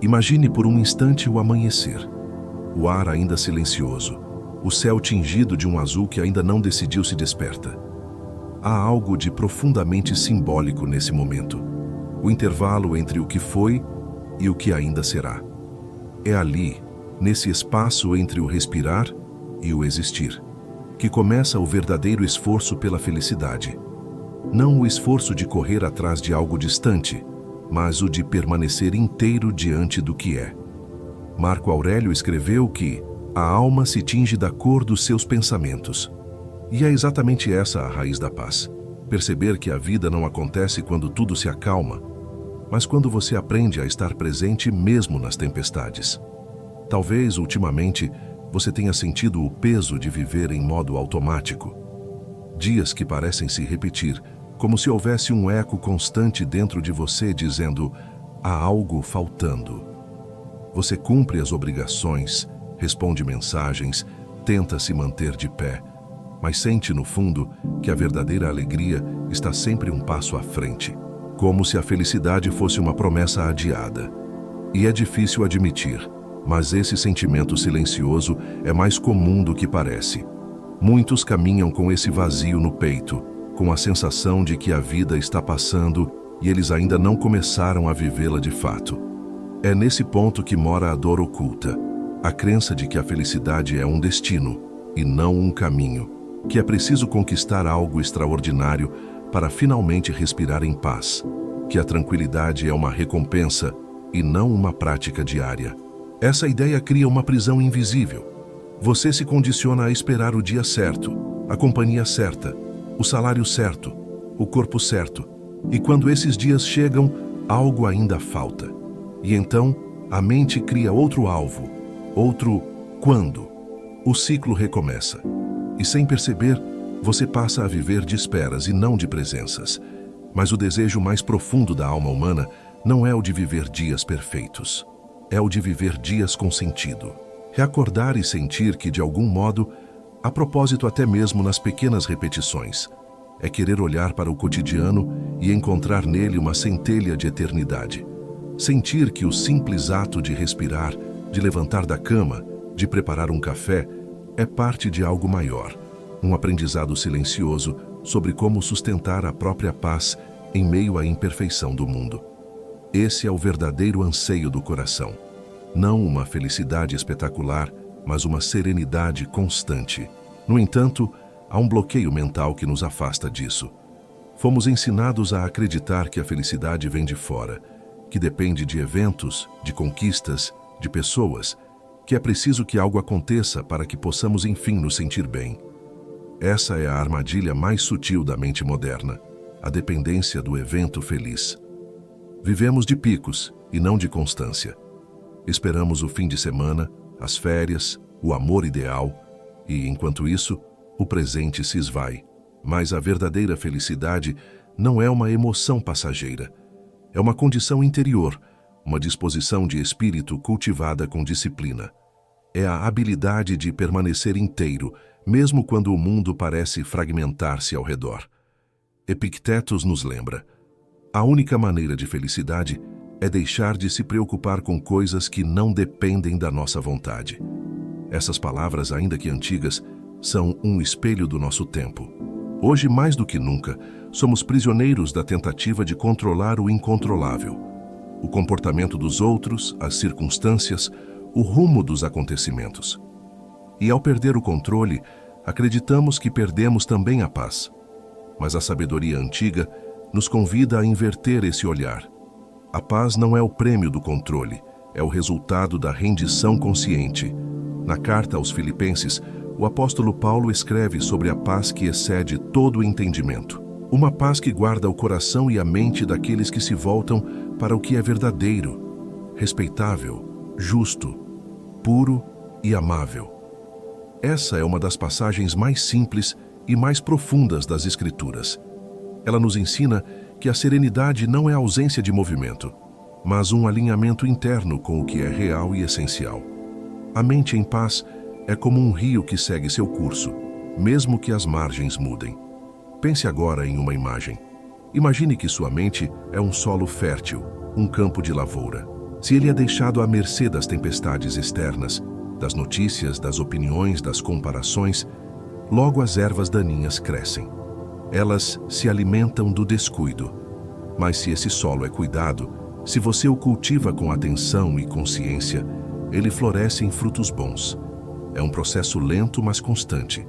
Imagine por um instante o amanhecer. O ar ainda silencioso, o céu tingido de um azul que ainda não decidiu se desperta. Há algo de profundamente simbólico nesse momento. O intervalo entre o que foi e o que ainda será. É ali, nesse espaço entre o respirar e o existir, que começa o verdadeiro esforço pela felicidade. Não o esforço de correr atrás de algo distante, mas o de permanecer inteiro diante do que é. Marco Aurélio escreveu que a alma se tinge da cor dos seus pensamentos. E é exatamente essa a raiz da paz. Perceber que a vida não acontece quando tudo se acalma, mas quando você aprende a estar presente mesmo nas tempestades. Talvez, ultimamente, você tenha sentido o peso de viver em modo automático. Dias que parecem se repetir, como se houvesse um eco constante dentro de você dizendo: há algo faltando. Você cumpre as obrigações, responde mensagens, tenta se manter de pé, mas sente no fundo que a verdadeira alegria está sempre um passo à frente, como se a felicidade fosse uma promessa adiada. E é difícil admitir, mas esse sentimento silencioso é mais comum do que parece. Muitos caminham com esse vazio no peito, com a sensação de que a vida está passando e eles ainda não começaram a vivê-la de fato. É nesse ponto que mora a dor oculta, a crença de que a felicidade é um destino e não um caminho, que é preciso conquistar algo extraordinário para finalmente respirar em paz, que a tranquilidade é uma recompensa e não uma prática diária. Essa ideia cria uma prisão invisível. Você se condiciona a esperar o dia certo, a companhia certa, o salário certo, o corpo certo. E quando esses dias chegam, algo ainda falta. E então, a mente cria outro alvo, outro quando. O ciclo recomeça. E sem perceber, você passa a viver de esperas e não de presenças. Mas o desejo mais profundo da alma humana não é o de viver dias perfeitos. É o de viver dias com sentido. Reacordar e sentir que, de algum modo, a propósito até mesmo nas pequenas repetições, é querer olhar para o cotidiano e encontrar nele uma centelha de eternidade. Sentir que o simples ato de respirar, de levantar da cama, de preparar um café, é parte de algo maior, um aprendizado silencioso sobre como sustentar a própria paz em meio à imperfeição do mundo. Esse é o verdadeiro anseio do coração. Não uma felicidade espetacular, mas uma serenidade constante. No entanto, há um bloqueio mental que nos afasta disso. Fomos ensinados a acreditar que a felicidade vem de fora, que depende de eventos, de conquistas, de pessoas, que é preciso que algo aconteça para que possamos enfim nos sentir bem. Essa é a armadilha mais sutil da mente moderna, a dependência do evento feliz. Vivemos de picos e não de constância. Esperamos o fim de semana, as férias, o amor ideal, e, enquanto isso, o presente se esvai. Mas a verdadeira felicidade não é uma emoção passageira. É uma condição interior, uma disposição de espírito cultivada com disciplina. É a habilidade de permanecer inteiro, mesmo quando o mundo parece fragmentar-se ao redor. Epictetos nos lembra: a única maneira de felicidade é deixar de se preocupar com coisas que não dependem da nossa vontade. Essas palavras, ainda que antigas, são um espelho do nosso tempo. Hoje, mais do que nunca, somos prisioneiros da tentativa de controlar o incontrolável. O comportamento dos outros, as circunstâncias, o rumo dos acontecimentos. E ao perder o controle, acreditamos que perdemos também a paz. Mas a sabedoria antiga nos convida a inverter esse olhar. A paz não é o prêmio do controle, é o resultado da rendição consciente. Na carta aos Filipenses, o apóstolo Paulo escreve sobre a paz que excede todo o entendimento. Uma paz que guarda o coração e a mente daqueles que se voltam para o que é verdadeiro, respeitável, justo, puro e amável. Essa é uma das passagens mais simples e mais profundas das Escrituras. Ela nos ensina que a serenidade não é ausência de movimento, mas um alinhamento interno com o que é real e essencial. A mente em paz é como um rio que segue seu curso, mesmo que as margens mudem. Pense agora em uma imagem. Imagine que sua mente é um solo fértil, um campo de lavoura. Se ele é deixado à mercê das tempestades externas, das notícias, das opiniões, das comparações, logo as ervas daninhas crescem. Elas se alimentam do descuido. Mas se esse solo é cuidado, se você o cultiva com atenção e consciência, ele floresce em frutos bons. É um processo lento, mas constante.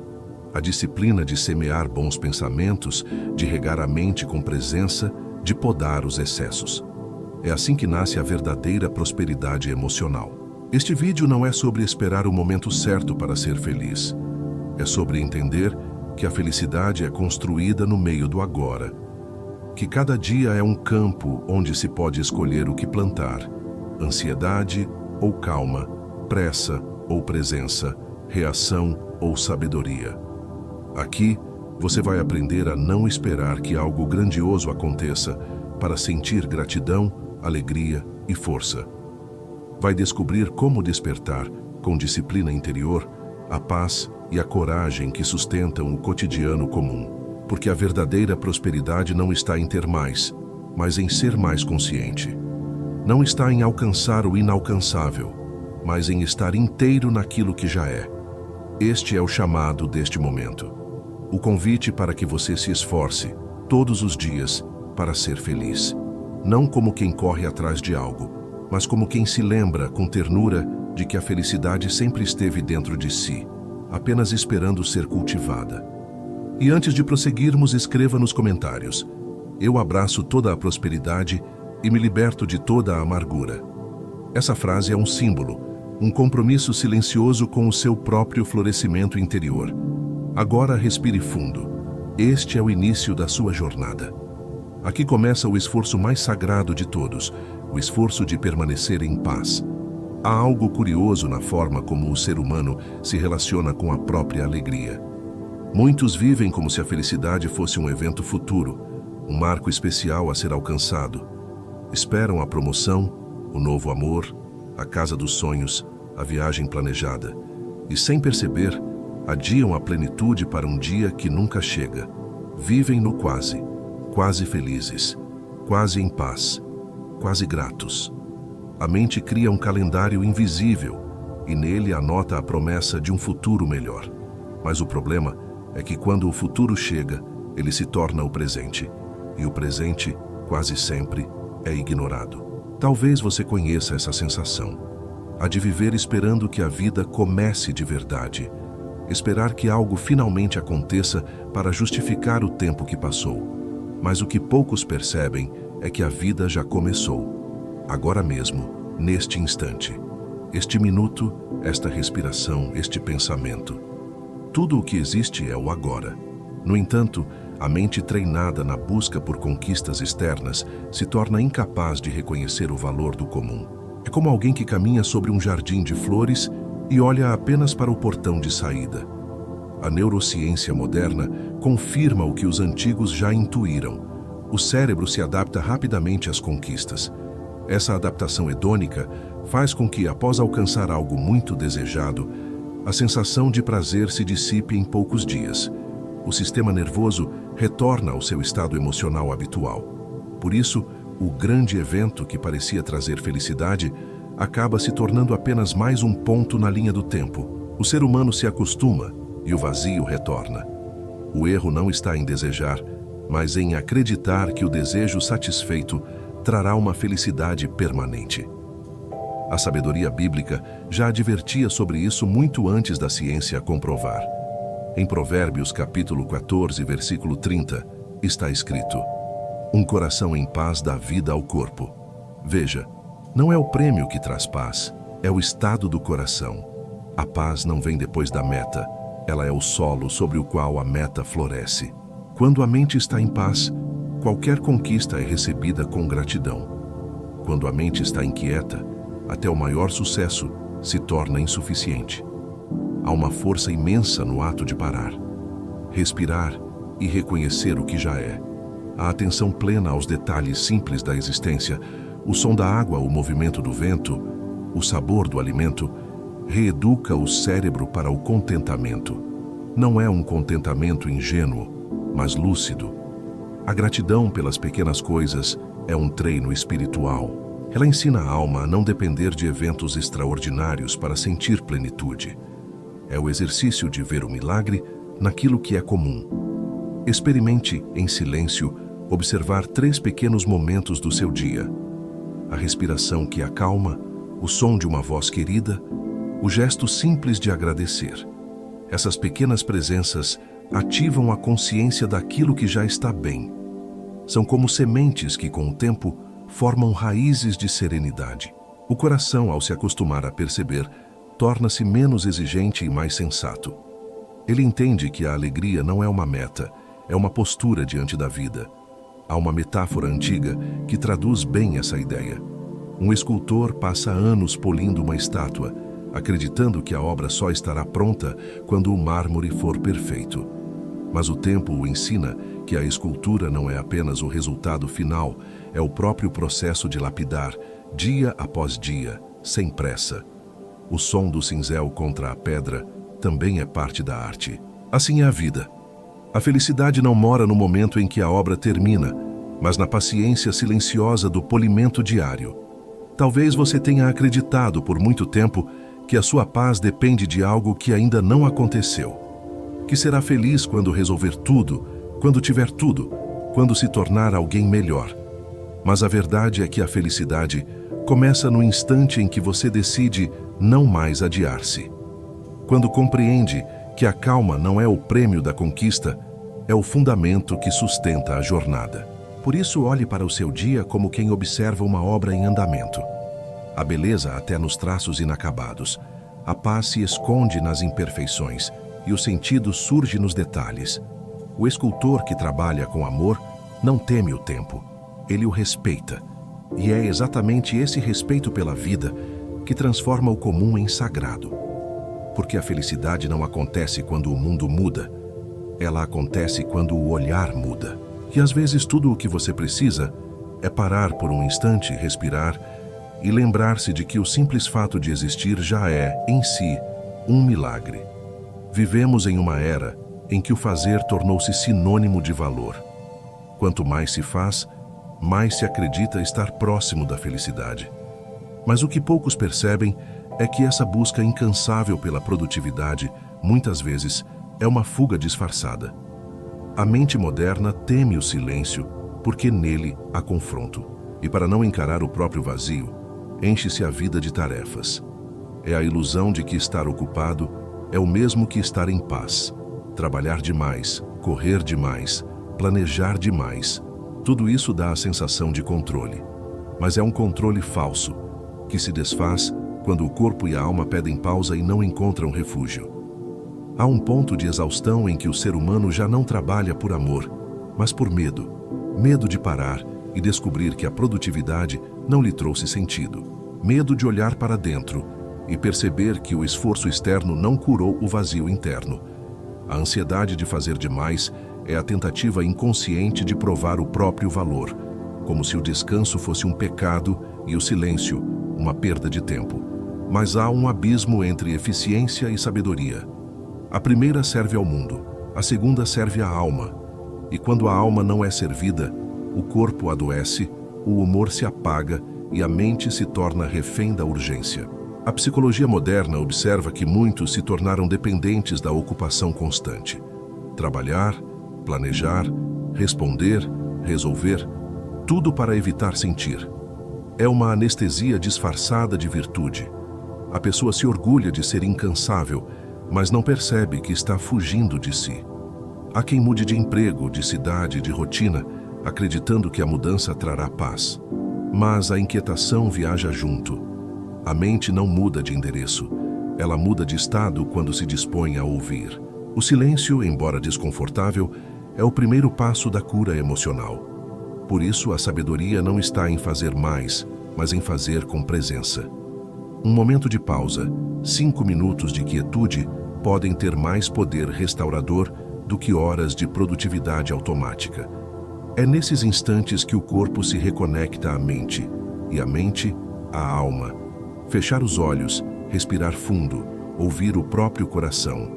A disciplina de semear bons pensamentos, de regar a mente com presença, de podar os excessos. É assim que nasce a verdadeira prosperidade emocional. Este vídeo não é sobre esperar o momento certo para ser feliz. É sobre entender que a felicidade é construída no meio do agora. Que cada dia é um campo onde se pode escolher o que plantar. Ansiedade ou calma, pressa ou presença, reação ou sabedoria. Aqui, você vai aprender a não esperar que algo grandioso aconteça para sentir gratidão, alegria e força. Vai descobrir como despertar, com disciplina interior, a paz e a coragem que sustentam o cotidiano comum. Porque a verdadeira prosperidade não está em ter mais, mas em ser mais consciente. Não está em alcançar o inalcançável, mas em estar inteiro naquilo que já é. Este é o chamado deste momento. O convite para que você se esforce, todos os dias, para ser feliz. Não como quem corre atrás de algo, mas como quem se lembra com ternura de que a felicidade sempre esteve dentro de si, apenas esperando ser cultivada. E antes de prosseguirmos, escreva nos comentários: eu abraço toda a prosperidade e me liberto de toda a amargura. Essa frase é um símbolo, um compromisso silencioso com o seu próprio florescimento interior. Agora respire fundo. Este é o início da sua jornada. Aqui começa o esforço mais sagrado de todos, o esforço de permanecer em paz. Há algo curioso na forma como o ser humano se relaciona com a própria alegria. Muitos vivem como se a felicidade fosse um evento futuro, um marco especial a ser alcançado. Esperam a promoção, o novo amor, a casa dos sonhos, a viagem planejada. E sem perceber, adiam a plenitude para um dia que nunca chega. Vivem no quase, quase felizes, quase em paz, quase gratos. A mente cria um calendário invisível e nele anota a promessa de um futuro melhor. Mas o problema é que quando o futuro chega, ele se torna o presente. E o presente, quase sempre, é ignorado. Talvez você conheça essa sensação. A de viver esperando que a vida comece de verdade. Esperar que algo finalmente aconteça para justificar o tempo que passou. Mas o que poucos percebem é que a vida já começou. Agora mesmo, neste instante. Este minuto, esta respiração, este pensamento. Tudo o que existe é o agora. No entanto, a mente treinada na busca por conquistas externas se torna incapaz de reconhecer o valor do comum. É como alguém que caminha sobre um jardim de flores e olha apenas para o portão de saída. A neurociência moderna confirma o que os antigos já intuíram. O cérebro se adapta rapidamente às conquistas. Essa adaptação hedônica faz com que, após alcançar algo muito desejado, a sensação de prazer se dissipe em poucos dias. O sistema nervoso retorna ao seu estado emocional habitual. Por isso, o grande evento que parecia trazer felicidade acaba se tornando apenas mais um ponto na linha do tempo. O ser humano se acostuma e o vazio retorna. O erro não está em desejar, mas em acreditar que o desejo satisfeito trará uma felicidade permanente. A sabedoria bíblica já advertia sobre isso muito antes da ciência comprovar. Em Provérbios capítulo 14, versículo 30, está escrito: um coração em paz dá vida ao corpo. Veja, não é o prêmio que traz paz, é o estado do coração. A paz não vem depois da meta, ela é o solo sobre o qual a meta floresce. Quando a mente está em paz, qualquer conquista é recebida com gratidão. Quando a mente está inquieta, até o maior sucesso se torna insuficiente. Há uma força imensa no ato de parar, respirar e reconhecer o que já é. A atenção plena aos detalhes simples da existência, o som da água, o movimento do vento, o sabor do alimento, reeduca o cérebro para o contentamento. Não é um contentamento ingênuo, mas lúcido. A gratidão pelas pequenas coisas é um treino espiritual. Ela ensina a alma a não depender de eventos extraordinários para sentir plenitude. É o exercício de ver o milagre naquilo que é comum. Experimente, em silêncio, observar 3 pequenos momentos do seu dia: a respiração que acalma, o som de uma voz querida, o gesto simples de agradecer. Essas pequenas presenças ativam a consciência daquilo que já está bem. São como sementes que, com o tempo, formam raízes de serenidade. O coração, ao se acostumar a perceber, torna-se menos exigente e mais sensato. Ele entende que a alegria não é uma meta, é uma postura diante da vida. Há uma metáfora antiga que traduz bem essa ideia. Um escultor passa anos polindo uma estátua, acreditando que a obra só estará pronta quando o mármore for perfeito. Mas o tempo o ensina que a escultura não é apenas o resultado final, é o próprio processo de lapidar, dia após dia, sem pressa. O som do cinzel contra a pedra também é parte da arte. Assim é a vida. A felicidade não mora no momento em que a obra termina, mas na paciência silenciosa do polimento diário. Talvez você tenha acreditado por muito tempo que a sua paz depende de algo que ainda não aconteceu. Que será feliz quando resolver tudo, quando tiver tudo, quando se tornar alguém melhor. Mas a verdade é que a felicidade começa no instante em que você decide não mais adiar-se. Quando compreende que a calma não é o prêmio da conquista, é o fundamento que sustenta a jornada. Por isso, olhe para o seu dia como quem observa uma obra em andamento. A beleza até nos traços inacabados. A paz se esconde nas imperfeições e o sentido surge nos detalhes. O escultor que trabalha com amor não teme o tempo, ele o respeita. E é exatamente esse respeito pela vida que transforma o comum em sagrado. Porque a felicidade não acontece quando o mundo muda, ela acontece quando o olhar muda. E às vezes tudo o que você precisa é parar por um instante, respirar e lembrar-se de que o simples fato de existir já é, em si, um milagre. Vivemos em uma era em que o fazer tornou-se sinônimo de valor. Quanto mais se faz, mais se acredita estar próximo da felicidade. Mas o que poucos percebem é que essa busca incansável pela produtividade, muitas vezes, é uma fuga disfarçada. A mente moderna teme o silêncio porque nele há confronto. E para não encarar o próprio vazio, enche-se a vida de tarefas. É a ilusão de que estar ocupado é o mesmo que estar em paz. Trabalhar demais, correr demais, planejar demais. Tudo isso dá a sensação de controle. Mas é um controle falso, que se desfaz quando o corpo e a alma pedem pausa e não encontram refúgio. Há um ponto de exaustão em que o ser humano já não trabalha por amor, mas por medo. Medo de parar e descobrir que a produtividade não lhe trouxe sentido. Medo de olhar para dentro e perceber que o esforço externo não curou o vazio interno. A ansiedade de fazer demais é a tentativa inconsciente de provar o próprio valor, como se o descanso fosse um pecado e o silêncio uma perda de tempo. Mas há um abismo entre eficiência e sabedoria. A primeira serve ao mundo, a segunda serve à alma. E quando a alma não é servida, o corpo adoece, o humor se apaga e a mente se torna refém da urgência. A psicologia moderna observa que muitos se tornaram dependentes da ocupação constante. Trabalhar, planejar, responder, resolver, tudo para evitar sentir. É uma anestesia disfarçada de virtude. A pessoa se orgulha de ser incansável, mas não percebe que está fugindo de si. Há quem mude de emprego, de cidade, de rotina, acreditando que a mudança trará paz. Mas a inquietação viaja junto. A mente não muda de endereço. Ela muda de estado quando se dispõe a ouvir. O silêncio, embora desconfortável, é o primeiro passo da cura emocional. Por isso, a sabedoria não está em fazer mais, mas em fazer com presença. Um momento de pausa, 5 minutos de quietude, podem ter mais poder restaurador do que horas de produtividade automática. É nesses instantes que o corpo se reconecta à mente, e a mente à alma. Fechar os olhos, respirar fundo, ouvir o próprio coração.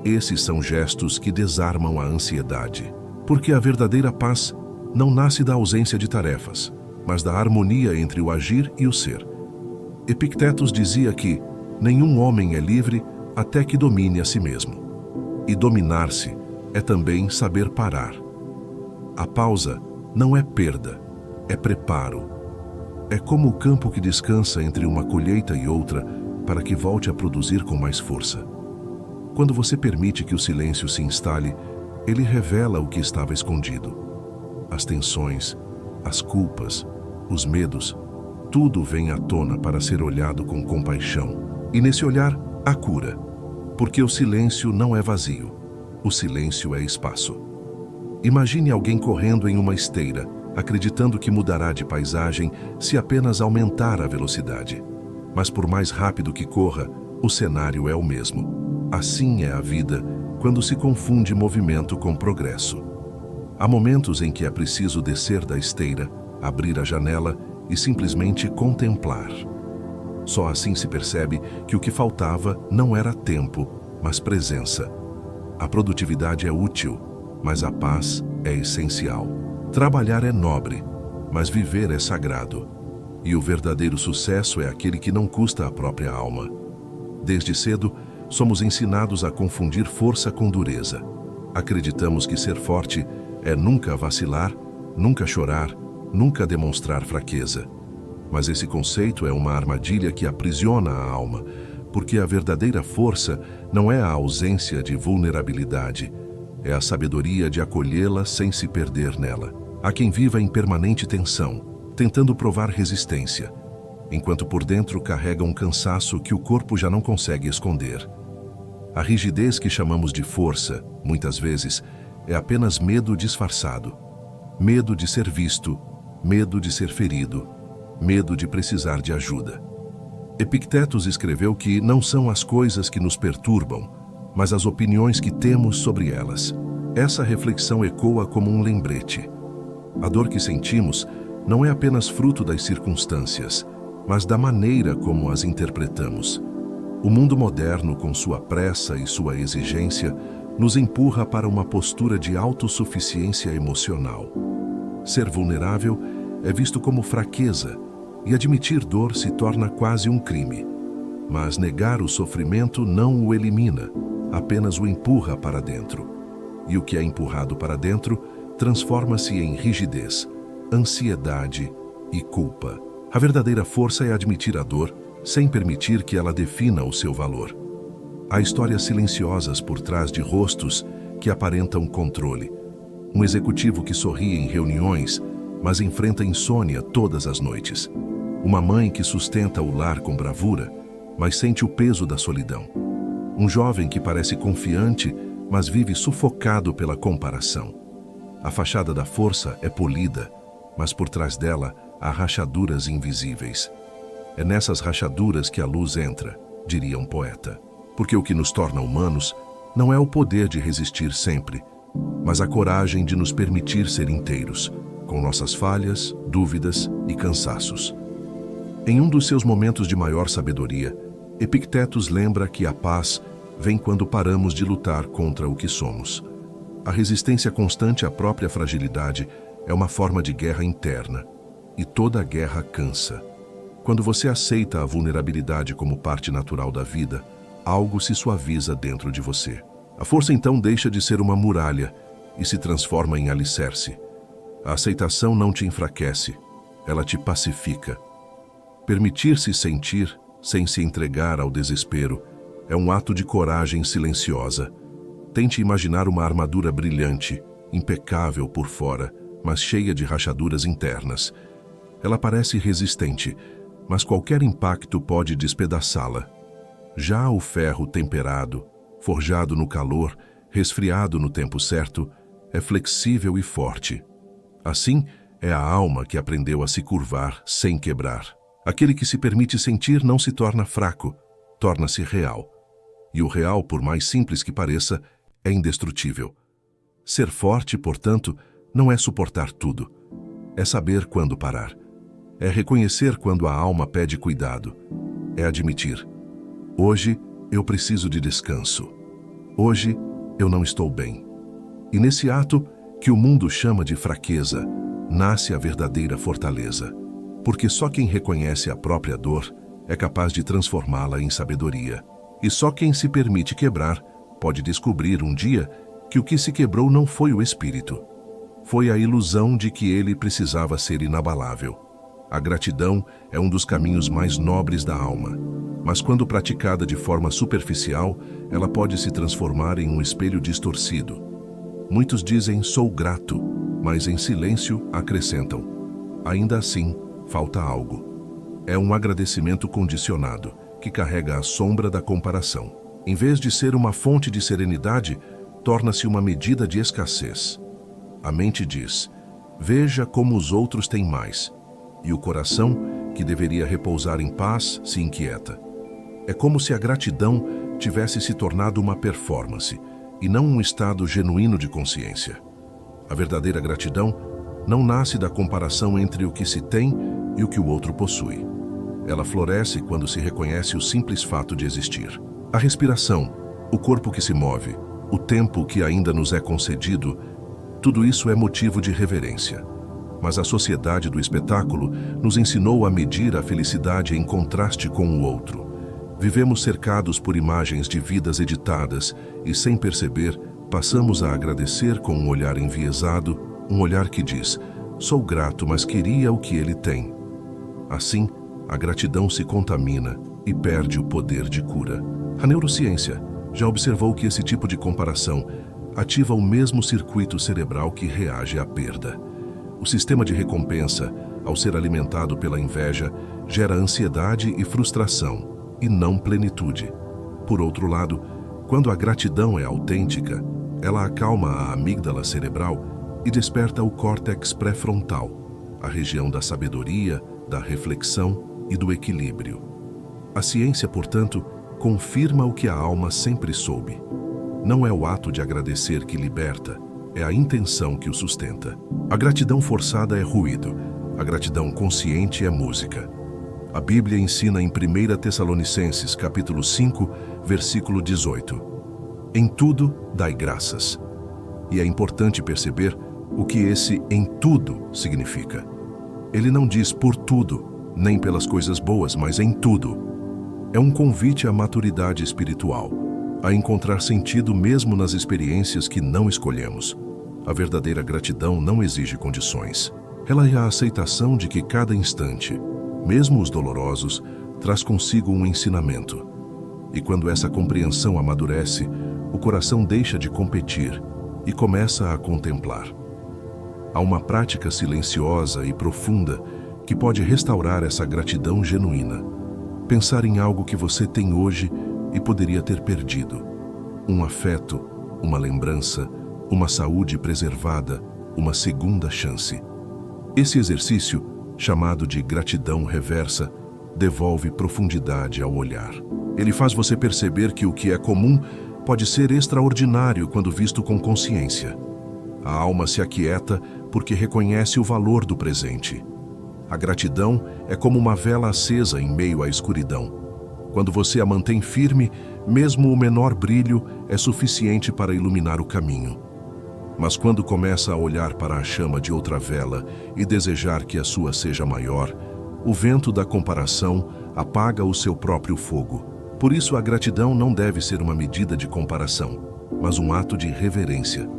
Esses são gestos que desarmam a ansiedade. Porque a verdadeira paz não nasce da ausência de tarefas. mas da harmonia entre o agir e o ser. Epictetos dizia que nenhum homem é livre até que domine a si mesmo. E dominar-se é também saber parar. A pausa não é perda, é preparo. É como o campo que descansa entre uma colheita e outra para que volte a produzir com mais força. Quando você permite que o silêncio se instale, ele revela o que estava escondido. As tensões, as culpas, os medos, tudo vem à tona para ser olhado com compaixão. E nesse olhar, a cura. Porque o silêncio não é vazio. O silêncio é espaço. Imagine alguém correndo em uma esteira, acreditando que mudará de paisagem se apenas aumentar a velocidade. Mas por mais rápido que corra, o cenário é o mesmo. Assim é a vida quando se confunde movimento com progresso. Há momentos em que é preciso descer da esteira, abrir a janela e simplesmente contemplar. Só assim se percebe que o que faltava não era tempo, mas presença. A produtividade é útil, mas a paz é essencial. Trabalhar é nobre, mas viver é sagrado. E o verdadeiro sucesso é aquele que não custa a própria alma. Desde cedo, somos ensinados a confundir força com dureza. Acreditamos que ser forte é nunca vacilar, nunca chorar, nunca demonstrar fraqueza. Mas esse conceito é uma armadilha que aprisiona a alma, porque a verdadeira força não é a ausência de vulnerabilidade, é a sabedoria de acolhê-la sem se perder nela. Há quem viva em permanente tensão, tentando provar resistência, enquanto por dentro carrega um cansaço que o corpo já não consegue esconder. A rigidez que chamamos de força, muitas vezes, é apenas medo disfarçado. Medo de ser visto, medo de ser ferido, medo de precisar de ajuda. Epictetos escreveu que não são as coisas que nos perturbam, mas as opiniões que temos sobre elas. Essa reflexão ecoa como um lembrete. A dor que sentimos não é apenas fruto das circunstâncias, mas da maneira como as interpretamos. O mundo moderno, com sua pressa e sua exigência, nos empurra para uma postura de autossuficiência emocional. Ser vulnerável é visto como fraqueza, e admitir dor se torna quase um crime. Mas negar o sofrimento não o elimina, apenas o empurra para dentro. E o que é empurrado para dentro transforma-se em rigidez, ansiedade e culpa. A verdadeira força é admitir a dor, sem permitir que ela defina o seu valor. Há histórias silenciosas por trás de rostos que aparentam controle. Um executivo que sorri em reuniões, mas enfrenta insônia todas as noites. Uma mãe que sustenta o lar com bravura, mas sente o peso da solidão. Um jovem que parece confiante, mas vive sufocado pela comparação. A fachada da força é polida, mas por trás dela há rachaduras invisíveis. É nessas rachaduras que a luz entra, diria um poeta. Porque o que nos torna humanos não é o poder de resistir sempre, mas a coragem de nos permitir ser inteiros, com nossas falhas, dúvidas e cansaços. Em um dos seus momentos de maior sabedoria, Epictetos lembra que a paz vem quando paramos de lutar contra o que somos. A resistência constante à própria fragilidade é uma forma de guerra interna, e toda guerra cansa. Quando você aceita a vulnerabilidade como parte natural da vida, algo se suaviza dentro de você. A força então deixa de ser uma muralha e se transforma em alicerce. A aceitação não te enfraquece, ela te pacifica. Permitir-se sentir, sem se entregar ao desespero, é um ato de coragem silenciosa. Tente imaginar uma armadura brilhante, impecável por fora, mas cheia de rachaduras internas. Ela parece resistente, mas qualquer impacto pode despedaçá-la. Já o ferro temperado, forjado no calor, resfriado no tempo certo, é flexível e forte. Assim, é a alma que aprendeu a se curvar sem quebrar. Aquele que se permite sentir não se torna fraco, torna-se real. E o real, por mais simples que pareça, é indestrutível. Ser forte, portanto, não é suportar tudo. É saber quando parar. É reconhecer quando a alma pede cuidado. É admitir: hoje eu preciso de descanso. Hoje eu não estou bem. E nesse ato, que o mundo chama de fraqueza, nasce a verdadeira fortaleza. Porque só quem reconhece a própria dor é capaz de transformá-la em sabedoria. E só quem se permite quebrar pode descobrir um dia que o que se quebrou não foi o espírito. Foi a ilusão de que ele precisava ser inabalável. A gratidão é um dos caminhos mais nobres da alma, mas quando praticada de forma superficial, ela pode se transformar em um espelho distorcido. Muitos dizem sou grato, mas em silêncio acrescentam: ainda assim, falta algo. É um agradecimento condicionado, que carrega a sombra da comparação. Em vez de ser uma fonte de serenidade, torna-se uma medida de escassez. A mente diz: veja como os outros têm mais. E o coração, que deveria repousar em paz, se inquieta. É como se a gratidão tivesse se tornado uma performance, e não um estado genuíno de consciência. A verdadeira gratidão não nasce da comparação entre o que se tem e o que o outro possui. Ela floresce quando se reconhece o simples fato de existir. A respiração, o corpo que se move, o tempo que ainda nos é concedido, tudo isso é motivo de reverência. Mas a sociedade do espetáculo nos ensinou a medir a felicidade em contraste com o outro. Vivemos cercados por imagens de vidas editadas e, sem perceber, passamos a agradecer com um olhar enviesado, um olhar que diz: sou grato, mas queria o que ele tem. Assim, a gratidão se contamina e perde o poder de cura. A neurociência já observou que esse tipo de comparação ativa o mesmo circuito cerebral que reage à perda. O sistema de recompensa, ao ser alimentado pela inveja, gera ansiedade e frustração, e não plenitude. Por outro lado, quando a gratidão é autêntica, ela acalma a amígdala cerebral e desperta o córtex pré-frontal, a região da sabedoria, da reflexão e do equilíbrio. A ciência, portanto, confirma o que a alma sempre soube. Não é o ato de agradecer que liberta, é a intenção que o sustenta. A gratidão forçada é ruído, a gratidão consciente é música. A Bíblia ensina em 1 Tessalonicenses, capítulo 5, versículo 18. Em tudo, dai graças. E é importante perceber o que esse em tudo significa. Ele não diz por tudo, nem pelas coisas boas, mas em tudo. É um convite à maturidade espiritual, a encontrar sentido mesmo nas experiências que não escolhemos. A verdadeira gratidão não exige condições. Ela é a aceitação de que cada instante, mesmo os dolorosos, traz consigo um ensinamento. E quando essa compreensão amadurece, o coração deixa de competir e começa a contemplar. Há uma prática silenciosa e profunda que pode restaurar essa gratidão genuína. Pensar em algo que você tem hoje e poderia ter perdido. Um afeto, uma lembrança, uma saúde preservada, uma segunda chance. Esse exercício, chamado de gratidão reversa, devolve profundidade ao olhar. Ele faz você perceber que o que é comum pode ser extraordinário quando visto com consciência. A alma se aquieta porque reconhece o valor do presente. A gratidão é como uma vela acesa em meio à escuridão. Quando você a mantém firme, mesmo o menor brilho é suficiente para iluminar o caminho. Mas quando começa a olhar para a chama de outra vela e desejar que a sua seja maior, o vento da comparação apaga o seu próprio fogo. Por isso, a gratidão não deve ser uma medida de comparação, mas um ato de reverência.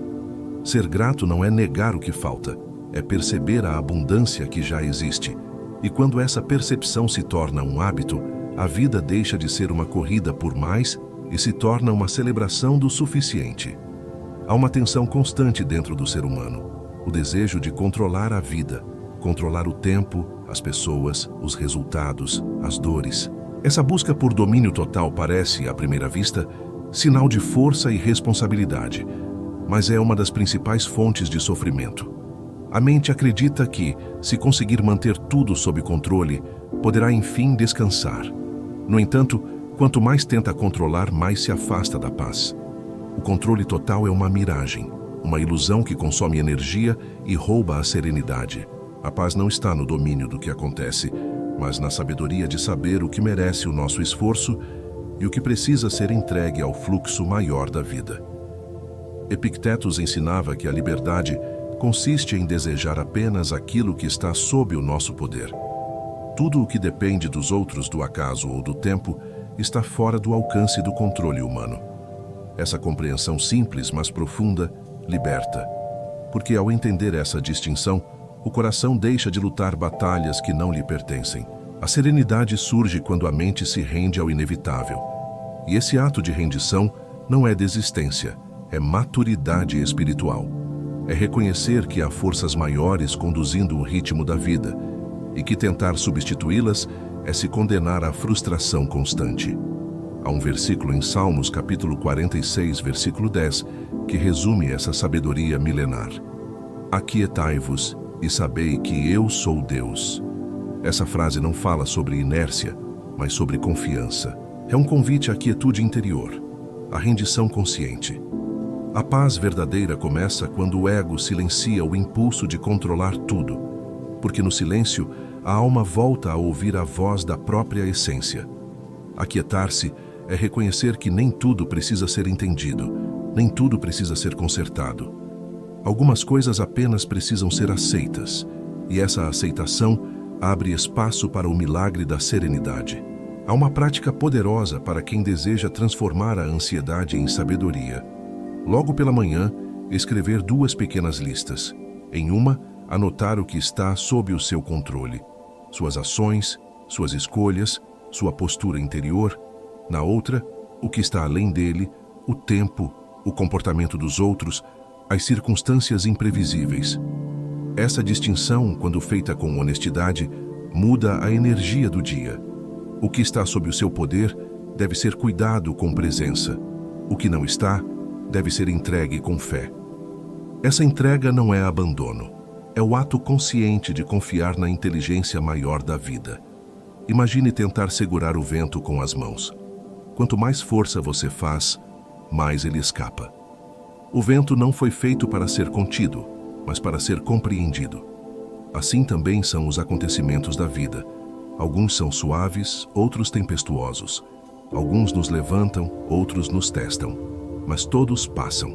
Ser grato não é negar o que falta, é perceber a abundância que já existe. E quando essa percepção se torna um hábito, a vida deixa de ser uma corrida por mais e se torna uma celebração do suficiente. Há uma tensão constante dentro do ser humano, o desejo de controlar a vida, controlar o tempo, as pessoas, os resultados, as dores. Essa busca por domínio total parece, à primeira vista, sinal de força e responsabilidade, mas é uma das principais fontes de sofrimento. A mente acredita que, se conseguir manter tudo sob controle, poderá enfim descansar. No entanto, quanto mais tenta controlar, mais se afasta da paz. O controle total é uma miragem, uma ilusão que consome energia e rouba a serenidade. A paz não está no domínio do que acontece, mas na sabedoria de saber o que merece o nosso esforço e o que precisa ser entregue ao fluxo maior da vida. Epictetus ensinava que a liberdade consiste em desejar apenas aquilo que está sob o nosso poder. Tudo o que depende dos outros, do acaso ou do tempo, está fora do alcance do controle humano. Essa compreensão simples, mas profunda, liberta. Porque ao entender essa distinção, o coração deixa de lutar batalhas que não lhe pertencem. A serenidade surge quando a mente se rende ao inevitável. E esse ato de rendição não é desistência, é maturidade espiritual. É reconhecer que há forças maiores conduzindo o ritmo da vida e que tentar substituí-las é se condenar à frustração constante. Há um versículo em Salmos, capítulo 46, versículo 10, que resume essa sabedoria milenar. Aquietai-vos e sabei que eu sou Deus. Essa frase não fala sobre inércia, mas sobre confiança. É um convite à quietude interior, à rendição consciente. A paz verdadeira começa quando o ego silencia o impulso de controlar tudo, porque no silêncio a alma volta a ouvir a voz da própria essência. Aquietar-se é reconhecer que nem tudo precisa ser entendido, nem tudo precisa ser consertado. Algumas coisas apenas precisam ser aceitas, e essa aceitação abre espaço para o milagre da serenidade. Há uma prática poderosa para quem deseja transformar a ansiedade em sabedoria. Logo pela manhã, escrever 2 pequenas listas. Em uma, anotar o que está sob o seu controle. Suas ações, suas escolhas, sua postura interior. Na outra, o que está além dele, o tempo, o comportamento dos outros, as circunstâncias imprevisíveis. Essa distinção, quando feita com honestidade, muda a energia do dia. O que está sob o seu poder deve ser cuidado com presença. O que não está, deve ser entregue com fé. Essa entrega não é abandono. É o ato consciente de confiar na inteligência maior da vida. Imagine tentar segurar o vento com as mãos. Quanto mais força você faz, mais ele escapa. O vento não foi feito para ser contido, mas para ser compreendido. Assim também são os acontecimentos da vida. Alguns são suaves, outros tempestuosos. Alguns nos levantam, outros nos testam. Mas todos passam.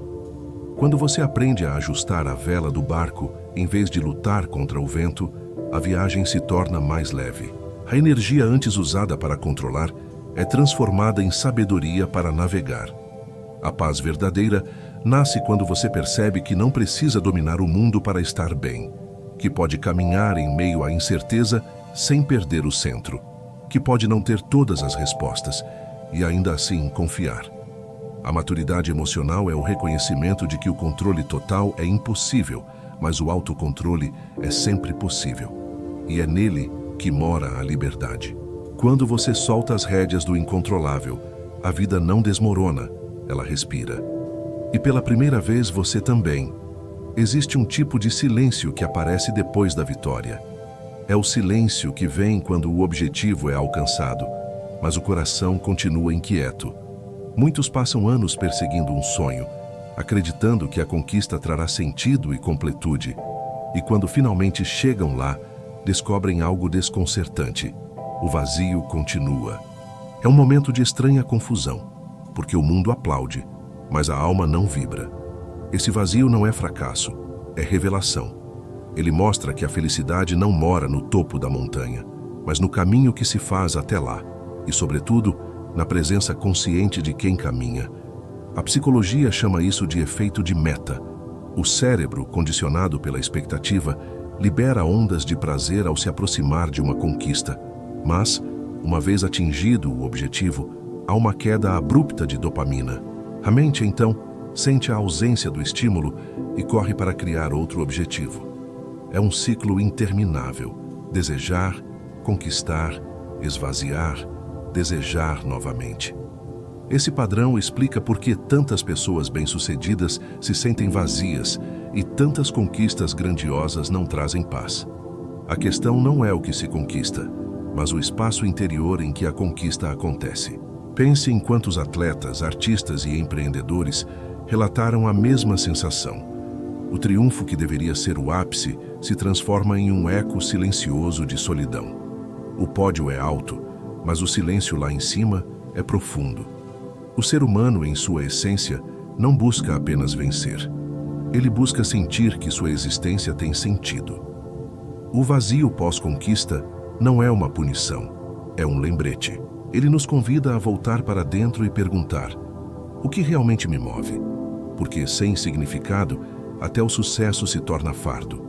Quando você aprende a ajustar a vela do barco, em vez de lutar contra o vento, a viagem se torna mais leve. A energia antes usada para controlar é transformada em sabedoria para navegar. A paz verdadeira nasce quando você percebe que não precisa dominar o mundo para estar bem, que pode caminhar em meio à incerteza sem perder o centro, que pode não ter todas as respostas e ainda assim confiar. A maturidade emocional é o reconhecimento de que o controle total é impossível, mas o autocontrole é sempre possível. E é nele que mora a liberdade. Quando você solta as rédeas do incontrolável, a vida não desmorona, ela respira. E pela primeira vez você também. Existe um tipo de silêncio que aparece depois da vitória. É o silêncio que vem quando o objetivo é alcançado, mas o coração continua inquieto. Muitos passam anos perseguindo um sonho, acreditando que a conquista trará sentido e completude. E quando finalmente chegam lá, descobrem algo desconcertante. O vazio continua. É um momento de estranha confusão, porque o mundo aplaude, mas a alma não vibra. Esse vazio não é fracasso, é revelação. Ele mostra que a felicidade não mora no topo da montanha, mas no caminho que se faz até lá, e, sobretudo, na presença consciente de quem caminha. A psicologia chama isso de efeito de meta. O cérebro, condicionado pela expectativa, libera ondas de prazer ao se aproximar de uma conquista. Mas, uma vez atingido o objetivo, há uma queda abrupta de dopamina. A mente, então, sente a ausência do estímulo e corre para criar outro objetivo. É um ciclo interminável. Desejar, conquistar, esvaziar, desejar novamente. Esse padrão explica por que tantas pessoas bem-sucedidas se sentem vazias e tantas conquistas grandiosas não trazem paz. A questão não é o que se conquista, mas o espaço interior em que a conquista acontece. Pense em quantos atletas, artistas e empreendedores relataram a mesma sensação. O triunfo que deveria ser o ápice se transforma em um eco silencioso de solidão. O pódio é alto, mas o silêncio lá em cima é profundo. O ser humano, em sua essência, não busca apenas vencer. Ele busca sentir que sua existência tem sentido. O vazio pós-conquista não é uma punição, é um lembrete. Ele nos convida a voltar para dentro e perguntar: o que realmente me move? Porque sem significado, até o sucesso se torna fardo.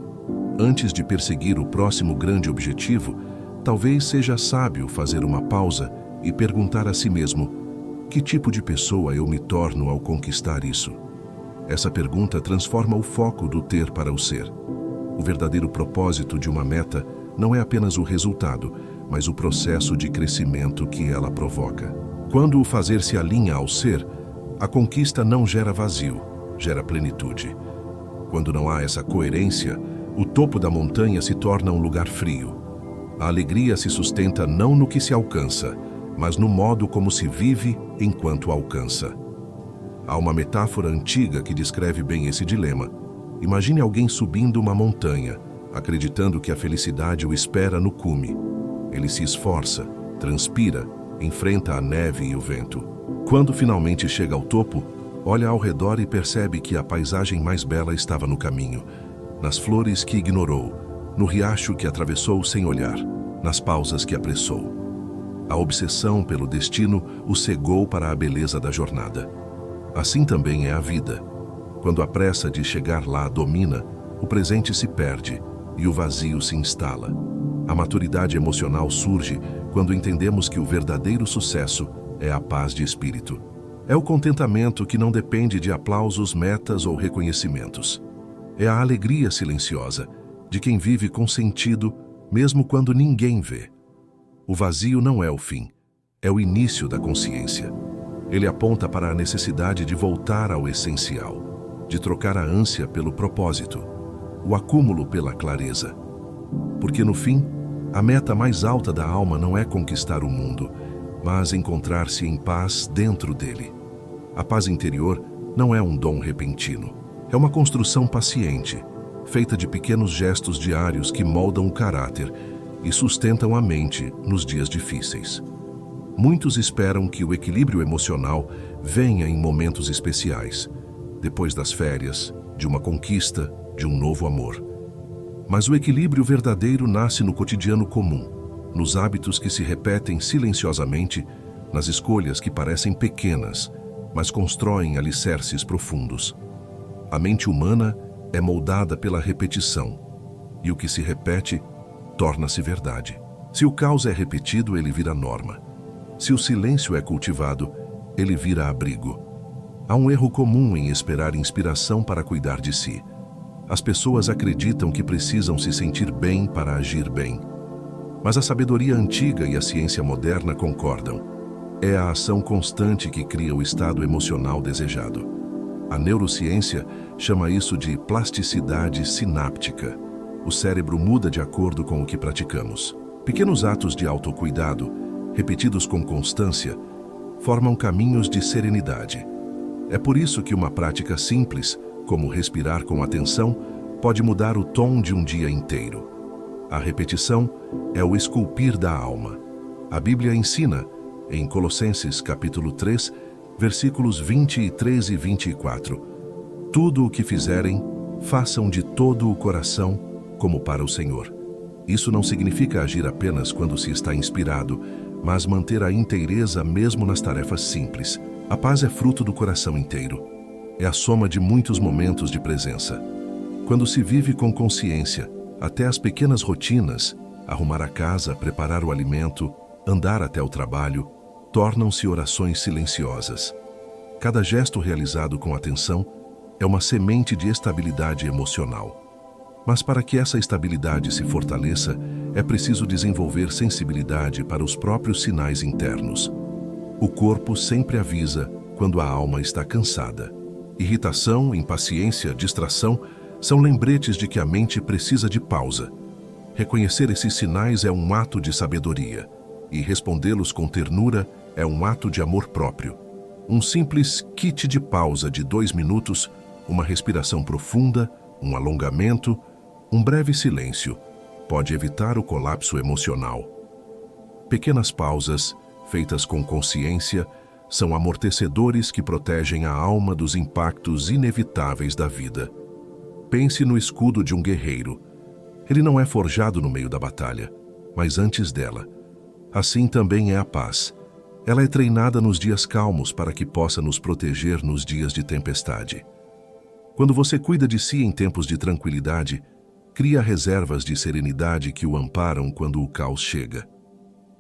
Antes de perseguir o próximo grande objetivo, talvez seja sábio fazer uma pausa e perguntar a si mesmo: que tipo de pessoa eu me torno ao conquistar isso? Essa pergunta transforma o foco do ter para o ser. O verdadeiro propósito de uma meta não é apenas o resultado, mas o processo de crescimento que ela provoca. Quando o fazer se alinha ao ser, a conquista não gera vazio, gera plenitude. Quando não há essa coerência, o topo da montanha se torna um lugar frio. A alegria se sustenta não no que se alcança, mas no modo como se vive enquanto alcança. Há uma metáfora antiga que descreve bem esse dilema. Imagine alguém subindo uma montanha, acreditando que a felicidade o espera no cume. Ele se esforça, transpira, enfrenta a neve e o vento. Quando finalmente chega ao topo, olha ao redor e percebe que a paisagem mais bela estava no caminho, nas flores que ignorou, no riacho que atravessou sem olhar, nas pausas que apressou. A obsessão pelo destino o cegou para a beleza da jornada. Assim também é a vida. Quando a pressa de chegar lá domina, o presente se perde e o vazio se instala. A maturidade emocional surge quando entendemos que o verdadeiro sucesso é a paz de espírito. É o contentamento que não depende de aplausos, metas ou reconhecimentos. É a alegria silenciosa de quem vive com sentido, mesmo quando ninguém vê. O vazio não é o fim, é o início da consciência. Ele aponta para a necessidade de voltar ao essencial, de trocar a ânsia pelo propósito, o acúmulo pela clareza. Porque no fim, a meta mais alta da alma não é conquistar o mundo, mas encontrar-se em paz dentro dele. A paz interior não é um dom repentino, é uma construção paciente, feita de pequenos gestos diários que moldam o caráter e sustentam a mente nos dias difíceis. Muitos esperam que o equilíbrio emocional venha em momentos especiais, depois das férias, de uma conquista, de um novo amor. Mas o equilíbrio verdadeiro nasce no cotidiano comum, nos hábitos que se repetem silenciosamente, nas escolhas que parecem pequenas, mas constroem alicerces profundos. A mente humana é moldada pela repetição, e o que se repete torna-se verdade. Se o caos é repetido, ele vira norma. Se o silêncio é cultivado, ele vira abrigo. Há um erro comum em esperar inspiração para cuidar de si. As pessoas acreditam que precisam se sentir bem para agir bem. Mas a sabedoria antiga e a ciência moderna concordam. É a ação constante que cria o estado emocional desejado. A neurociência chama isso de plasticidade sináptica. O cérebro muda de acordo com o que praticamos. Pequenos atos de autocuidado, repetidos com constância, formam caminhos de serenidade. É por isso que uma prática simples, como respirar com atenção, pode mudar o tom de um dia inteiro. A repetição é o esculpir da alma. A Bíblia ensina, em Colossenses capítulo 3, versículos 23 e 24, tudo o que fizerem, façam de todo o coração, como para o Senhor. Isso não significa agir apenas quando se está inspirado, mas manter a inteireza mesmo nas tarefas simples. A paz é fruto do coração inteiro. É a soma de muitos momentos de presença. Quando se vive com consciência, até as pequenas rotinas, arrumar a casa, preparar o alimento, andar até o trabalho, tornam-se orações silenciosas. Cada gesto realizado com atenção é uma semente de estabilidade emocional. Mas para que essa estabilidade se fortaleça, é preciso desenvolver sensibilidade para os próprios sinais internos. O corpo sempre avisa quando a alma está cansada. Irritação, impaciência, distração são lembretes de que a mente precisa de pausa. Reconhecer esses sinais é um ato de sabedoria, e respondê-los com ternura é um ato de amor próprio. Um simples kit de pausa de 2 minutos, uma respiração profunda, um alongamento, um breve silêncio, pode evitar o colapso emocional. Pequenas pausas, feitas com consciência, são amortecedores que protegem a alma dos impactos inevitáveis da vida. Pense no escudo de um guerreiro. Ele não é forjado no meio da batalha, mas antes dela. Assim também é a paz. Ela é treinada nos dias calmos para que possa nos proteger nos dias de tempestade. Quando você cuida de si em tempos de tranquilidade, cria reservas de serenidade que o amparam quando o caos chega.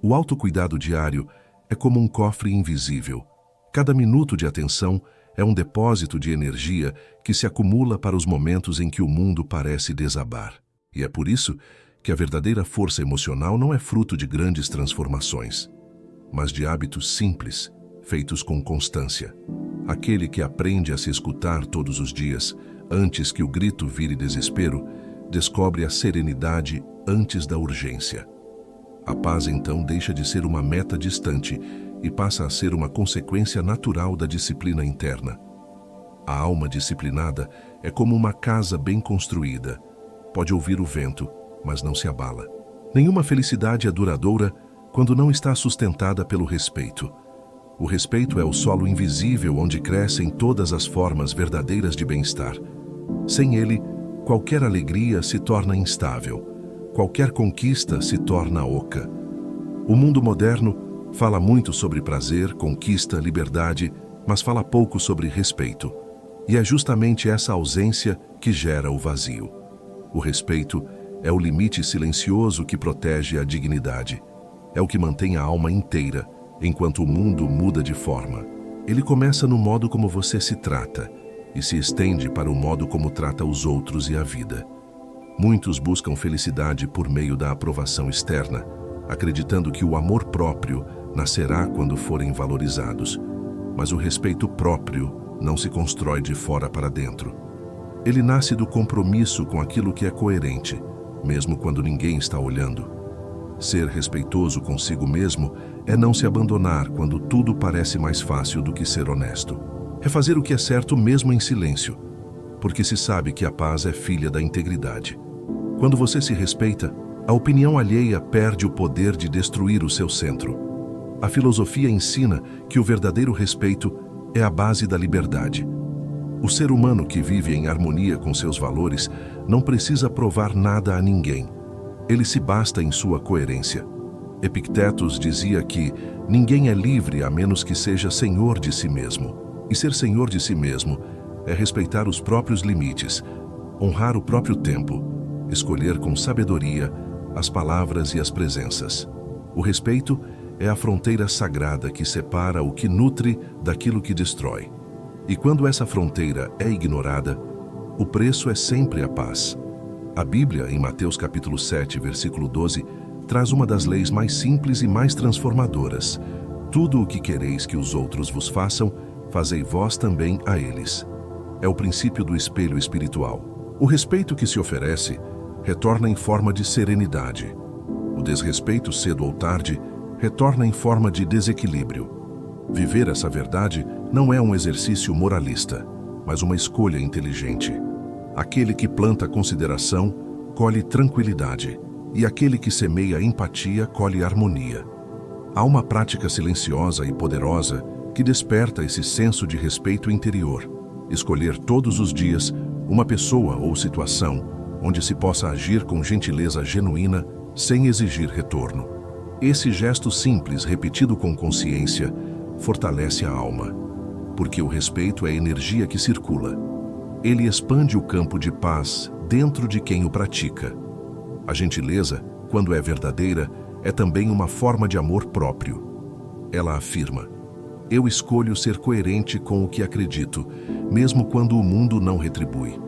O autocuidado diário é como um cofre invisível. Cada minuto de atenção é um depósito de energia que se acumula para os momentos em que o mundo parece desabar. E é por isso que a verdadeira força emocional não é fruto de grandes transformações, mas de hábitos simples, feitos com constância. Aquele que aprende a se escutar todos os dias, antes que o grito vire desespero, descobre a serenidade antes da urgência. A paz, então, deixa de ser uma meta distante e passa a ser uma consequência natural da disciplina interna. A alma disciplinada é como uma casa bem construída. Pode ouvir o vento, mas não se abala. Nenhuma felicidade é duradoura quando não está sustentada pelo respeito. O respeito é o solo invisível onde crescem todas as formas verdadeiras de bem-estar. Sem ele, qualquer alegria se torna instável. Qualquer conquista se torna oca. O mundo moderno fala muito sobre prazer, conquista, liberdade, mas fala pouco sobre respeito. E é justamente essa ausência que gera o vazio. O respeito é o limite silencioso que protege a dignidade. É o que mantém a alma inteira, enquanto o mundo muda de forma. Ele começa no modo como você se trata e se estende para o modo como trata os outros e a vida. Muitos buscam felicidade por meio da aprovação externa, acreditando que o amor próprio nascerá quando forem valorizados. Mas o respeito próprio não se constrói de fora para dentro. Ele nasce do compromisso com aquilo que é coerente, mesmo quando ninguém está olhando. Ser respeitoso consigo mesmo é não se abandonar quando tudo parece mais fácil do que ser honesto. É fazer o que é certo mesmo em silêncio, porque se sabe que a paz é filha da integridade. Quando você se respeita, a opinião alheia perde o poder de destruir o seu centro. A filosofia ensina que o verdadeiro respeito é a base da liberdade. O ser humano que vive em harmonia com seus valores não precisa provar nada a ninguém. Ele se basta em sua coerência. Epictetus dizia que ninguém é livre a menos que seja senhor de si mesmo. E ser senhor de si mesmo é respeitar os próprios limites, honrar o próprio tempo, escolher com sabedoria as palavras e as presenças. O respeito é a fronteira sagrada que separa o que nutre daquilo que destrói. E quando essa fronteira é ignorada, o preço é sempre a paz. A Bíblia, em Mateus capítulo 7, versículo 12, traz uma das leis mais simples e mais transformadoras. Tudo o que quereis que os outros vos façam, fazei vós também a eles. É o princípio do espelho espiritual. O respeito que se oferece retorna em forma de serenidade. O desrespeito, cedo ou tarde, retorna em forma de desequilíbrio. Viver essa verdade não é um exercício moralista, mas uma escolha inteligente. Aquele que planta consideração, colhe tranquilidade, e aquele que semeia empatia, colhe harmonia. Há uma prática silenciosa e poderosa que desperta esse senso de respeito interior. Escolher todos os dias uma pessoa ou situação onde se possa agir com gentileza genuína, sem exigir retorno. Esse gesto simples, repetido com consciência, fortalece a alma, porque o respeito é a energia que circula. Ele expande o campo de paz dentro de quem o pratica. A gentileza, quando é verdadeira, é também uma forma de amor próprio. Ela afirma: eu escolho ser coerente com o que acredito, mesmo quando o mundo não retribui.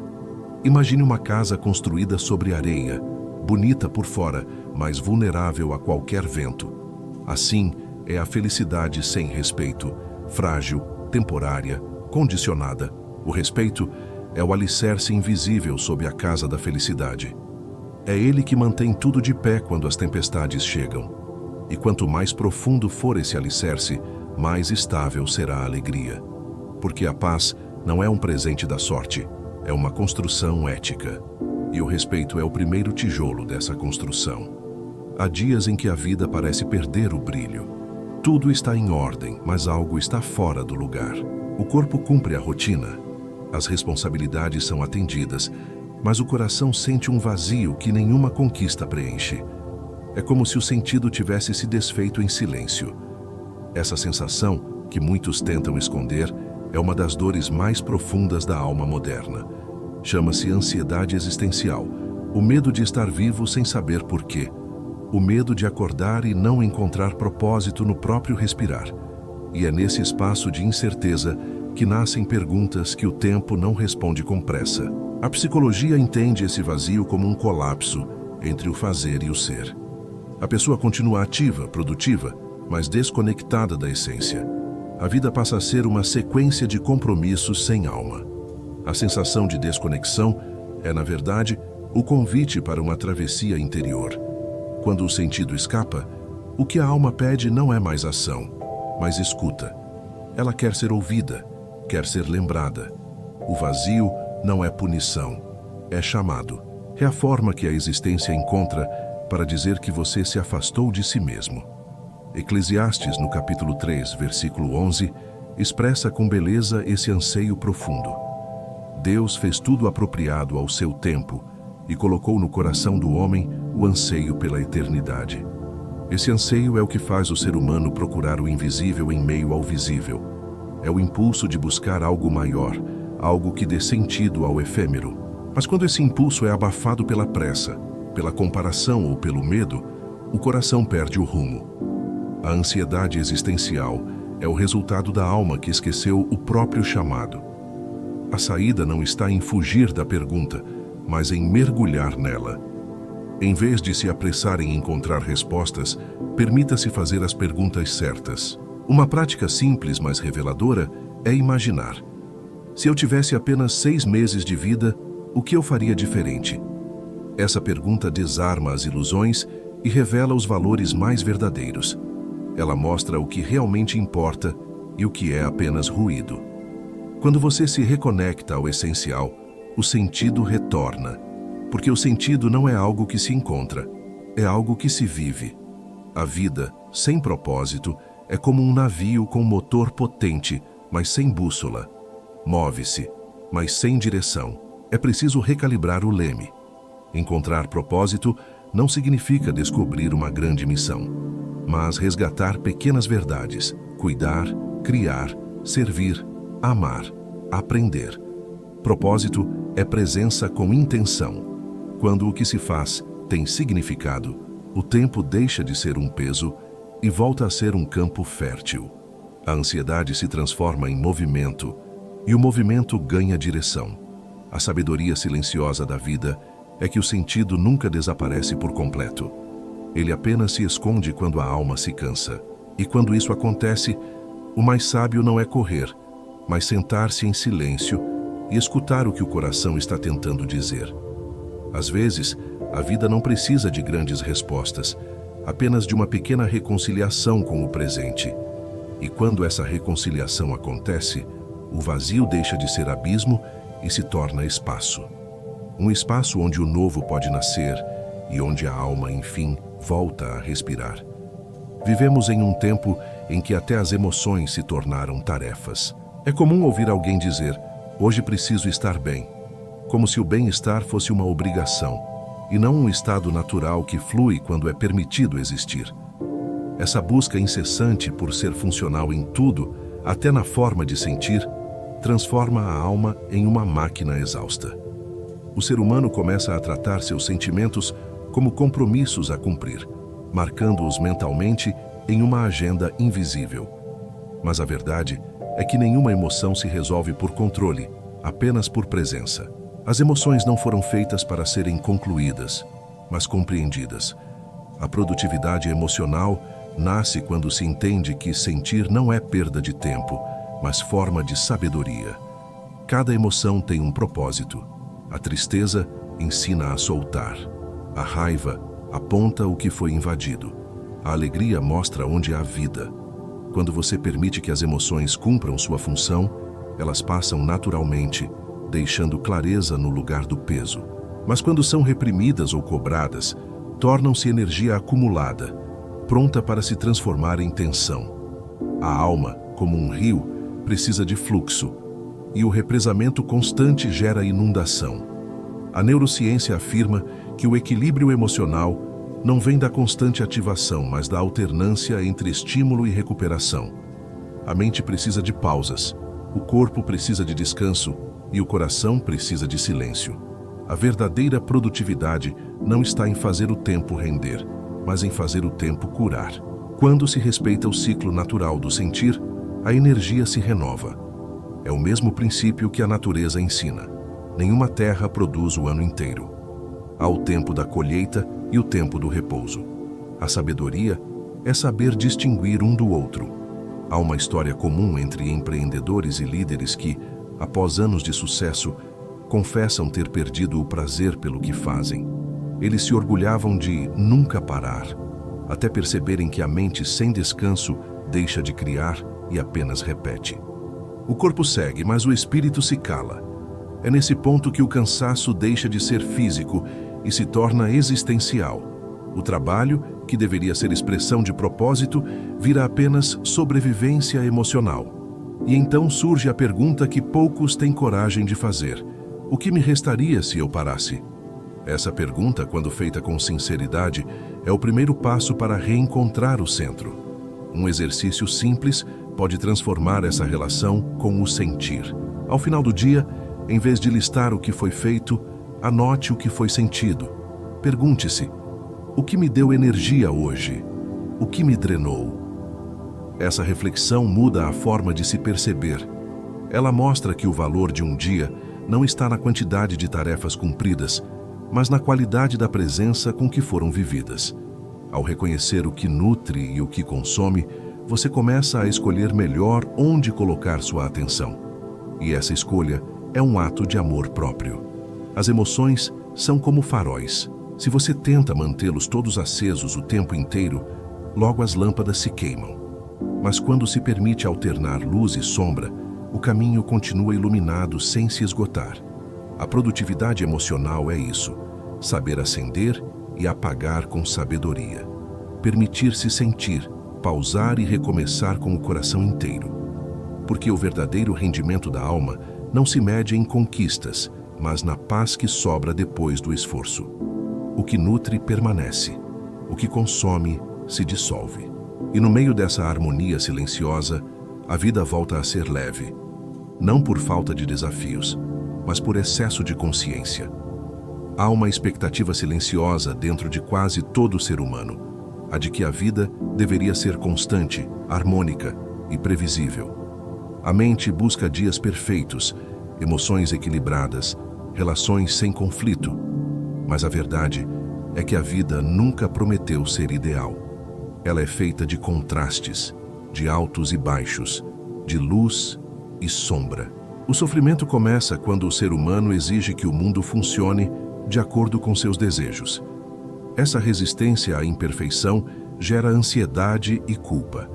Imagine uma casa construída sobre areia, bonita por fora, mas vulnerável a qualquer vento. Assim é a felicidade sem respeito, frágil, temporária, condicionada. O respeito é o alicerce invisível sob a casa da felicidade. É ele que mantém tudo de pé quando as tempestades chegam. E quanto mais profundo for esse alicerce, mais estável será a alegria. Porque a paz não é um presente da sorte, é uma construção ética. E o respeito é o primeiro tijolo dessa construção. Há dias em que a vida parece perder o brilho. Tudo está em ordem, mas algo está fora do lugar. O corpo cumpre a rotina. As responsabilidades são atendidas, mas o coração sente um vazio que nenhuma conquista preenche. É como se o sentido tivesse se desfeito em silêncio. Essa sensação, que muitos tentam esconder, é uma das dores mais profundas da alma moderna. Chama-se ansiedade existencial, o medo de estar vivo sem saber por quê, o medo de acordar e não encontrar propósito no próprio respirar. E é nesse espaço de incerteza que nascem perguntas que o tempo não responde com pressa. A psicologia entende esse vazio como um colapso entre o fazer e o ser. A pessoa continua ativa, produtiva, mas desconectada da essência. A vida passa a ser uma sequência de compromissos sem alma. A sensação de desconexão é, na verdade, o convite para uma travessia interior. Quando o sentido escapa, o que a alma pede não é mais ação, mas escuta. Ela quer ser ouvida, quer ser lembrada. O vazio não é punição, é chamado. É a forma que a existência encontra para dizer que você se afastou de si mesmo. Eclesiastes, no capítulo 3, versículo 11, expressa com beleza esse anseio profundo. Deus fez tudo apropriado ao seu tempo e colocou no coração do homem o anseio pela eternidade. Esse anseio é o que faz o ser humano procurar o invisível em meio ao visível. É o impulso de buscar algo maior, algo que dê sentido ao efêmero. Mas quando esse impulso é abafado pela pressa, pela comparação ou pelo medo, o coração perde o rumo. A ansiedade existencial é o resultado da alma que esqueceu o próprio chamado. A saída não está em fugir da pergunta, mas em mergulhar nela. Em vez de se apressar em encontrar respostas, permita-se fazer as perguntas certas. Uma prática simples, mas reveladora, é imaginar. Se eu tivesse apenas 6 meses de vida, o que eu faria diferente? Essa pergunta desarma as ilusões e revela os valores mais verdadeiros. Ela mostra o que realmente importa e o que é apenas ruído. Quando você se reconecta ao essencial, o sentido retorna. Porque o sentido não é algo que se encontra, é algo que se vive. A vida, sem propósito, é como um navio com motor potente, mas sem bússola. Move-se, mas sem direção. É preciso recalibrar o leme. Encontrar propósito não significa descobrir uma grande missão, mas resgatar pequenas verdades, cuidar, criar, servir, amar, aprender. Propósito é presença com intenção. Quando o que se faz tem significado, o tempo deixa de ser um peso e volta a ser um campo fértil. A ansiedade se transforma em movimento e o movimento ganha direção. A sabedoria silenciosa da vida é que o sentido nunca desaparece por completo. Ele apenas se esconde quando a alma se cansa. E quando isso acontece, o mais sábio não é correr, mas sentar-se em silêncio e escutar o que o coração está tentando dizer. Às vezes, a vida não precisa de grandes respostas, apenas de uma pequena reconciliação com o presente. E quando essa reconciliação acontece, o vazio deixa de ser abismo e se torna espaço. Um espaço onde o novo pode nascer e onde a alma, enfim, volta a respirar. Vivemos em um tempo em que até as emoções se tornaram tarefas. É comum ouvir alguém dizer, hoje preciso estar bem, como se o bem-estar fosse uma obrigação, e não um estado natural que flui quando é permitido existir. Essa busca incessante por ser funcional em tudo, até na forma de sentir, transforma a alma em uma máquina exausta. O ser humano começa a tratar seus sentimentos como compromissos a cumprir, marcando-os mentalmente em uma agenda invisível. Mas a verdade é que nenhuma emoção se resolve por controle, apenas por presença. As emoções não foram feitas para serem concluídas, mas compreendidas. A produtividade emocional nasce quando se entende que sentir não é perda de tempo, mas forma de sabedoria. Cada emoção tem um propósito. A tristeza ensina a soltar. A raiva aponta o que foi invadido. A alegria mostra onde há vida. Quando você permite que as emoções cumpram sua função, elas passam naturalmente, deixando clareza no lugar do peso. Mas quando são reprimidas ou cobradas, tornam-se energia acumulada, pronta para se transformar em tensão. A alma, como um rio, precisa de fluxo, e o represamento constante gera inundação. A neurociência afirma que o equilíbrio emocional não vem da constante ativação, mas da alternância entre estímulo e recuperação. A mente precisa de pausas, o corpo precisa de descanso e o coração precisa de silêncio. A verdadeira produtividade não está em fazer o tempo render, mas em fazer o tempo curar. Quando se respeita o ciclo natural do sentir, a energia se renova. É o mesmo princípio que a natureza ensina. Nenhuma terra produz o ano inteiro. Há o tempo da colheita e o tempo do repouso. A sabedoria é saber distinguir um do outro. Há uma história comum entre empreendedores e líderes que, após anos de sucesso, confessam ter perdido o prazer pelo que fazem. Eles se orgulhavam de nunca parar, até perceberem que a mente sem descanso deixa de criar e apenas repete. O corpo segue, mas o espírito se cala. É nesse ponto que o cansaço deixa de ser físico e se torna existencial. O trabalho, que deveria ser expressão de propósito, vira apenas sobrevivência emocional. E então surge a pergunta que poucos têm coragem de fazer: o que me restaria se eu parasse? Essa pergunta, quando feita com sinceridade, é o primeiro passo para reencontrar o centro. Um exercício simples pode transformar essa relação com o sentir. Ao final do dia, em vez de listar o que foi feito, anote o que foi sentido. Pergunte-se: o que me deu energia hoje? O que me drenou? Essa reflexão muda a forma de se perceber. Ela mostra que o valor de um dia não está na quantidade de tarefas cumpridas, mas na qualidade da presença com que foram vividas. Ao reconhecer o que nutre e o que consome, você começa a escolher melhor onde colocar sua atenção. E essa escolha é um ato de amor próprio. As emoções são como faróis. Se você tenta mantê-los todos acesos o tempo inteiro, logo as lâmpadas se queimam. Mas quando se permite alternar luz e sombra, o caminho continua iluminado sem se esgotar. A produtividade emocional é isso: saber acender e apagar com sabedoria. Permitir-se sentir, pausar e recomeçar com o coração inteiro. Porque o verdadeiro rendimento da alma não se mede em conquistas, mas na paz que sobra depois do esforço. O que nutre permanece, o que consome se dissolve. E no meio dessa harmonia silenciosa, a vida volta a ser leve, não por falta de desafios, mas por excesso de consciência. Há uma expectativa silenciosa dentro de quase todo ser humano, a de que a vida deveria ser constante, harmônica e previsível. A mente busca dias perfeitos, emoções equilibradas, relações sem conflito. Mas a verdade é que a vida nunca prometeu ser ideal. Ela é feita de contrastes, de altos e baixos, de luz e sombra. O sofrimento começa quando o ser humano exige que o mundo funcione de acordo com seus desejos. Essa resistência à imperfeição gera ansiedade e culpa.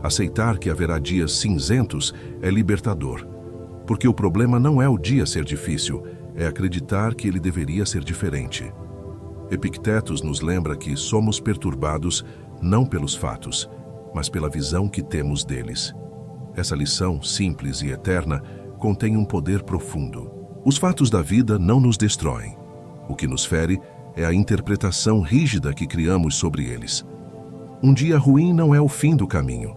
Aceitar que haverá dias cinzentos é libertador, porque o problema não é o dia ser difícil, é acreditar que ele deveria ser diferente. Epictetos nos lembra que somos perturbados não pelos fatos, mas pela visão que temos deles. Essa lição, simples e eterna, contém um poder profundo. Os fatos da vida não nos destroem. O que nos fere é a interpretação rígida que criamos sobre eles. Um dia ruim não é o fim do caminho.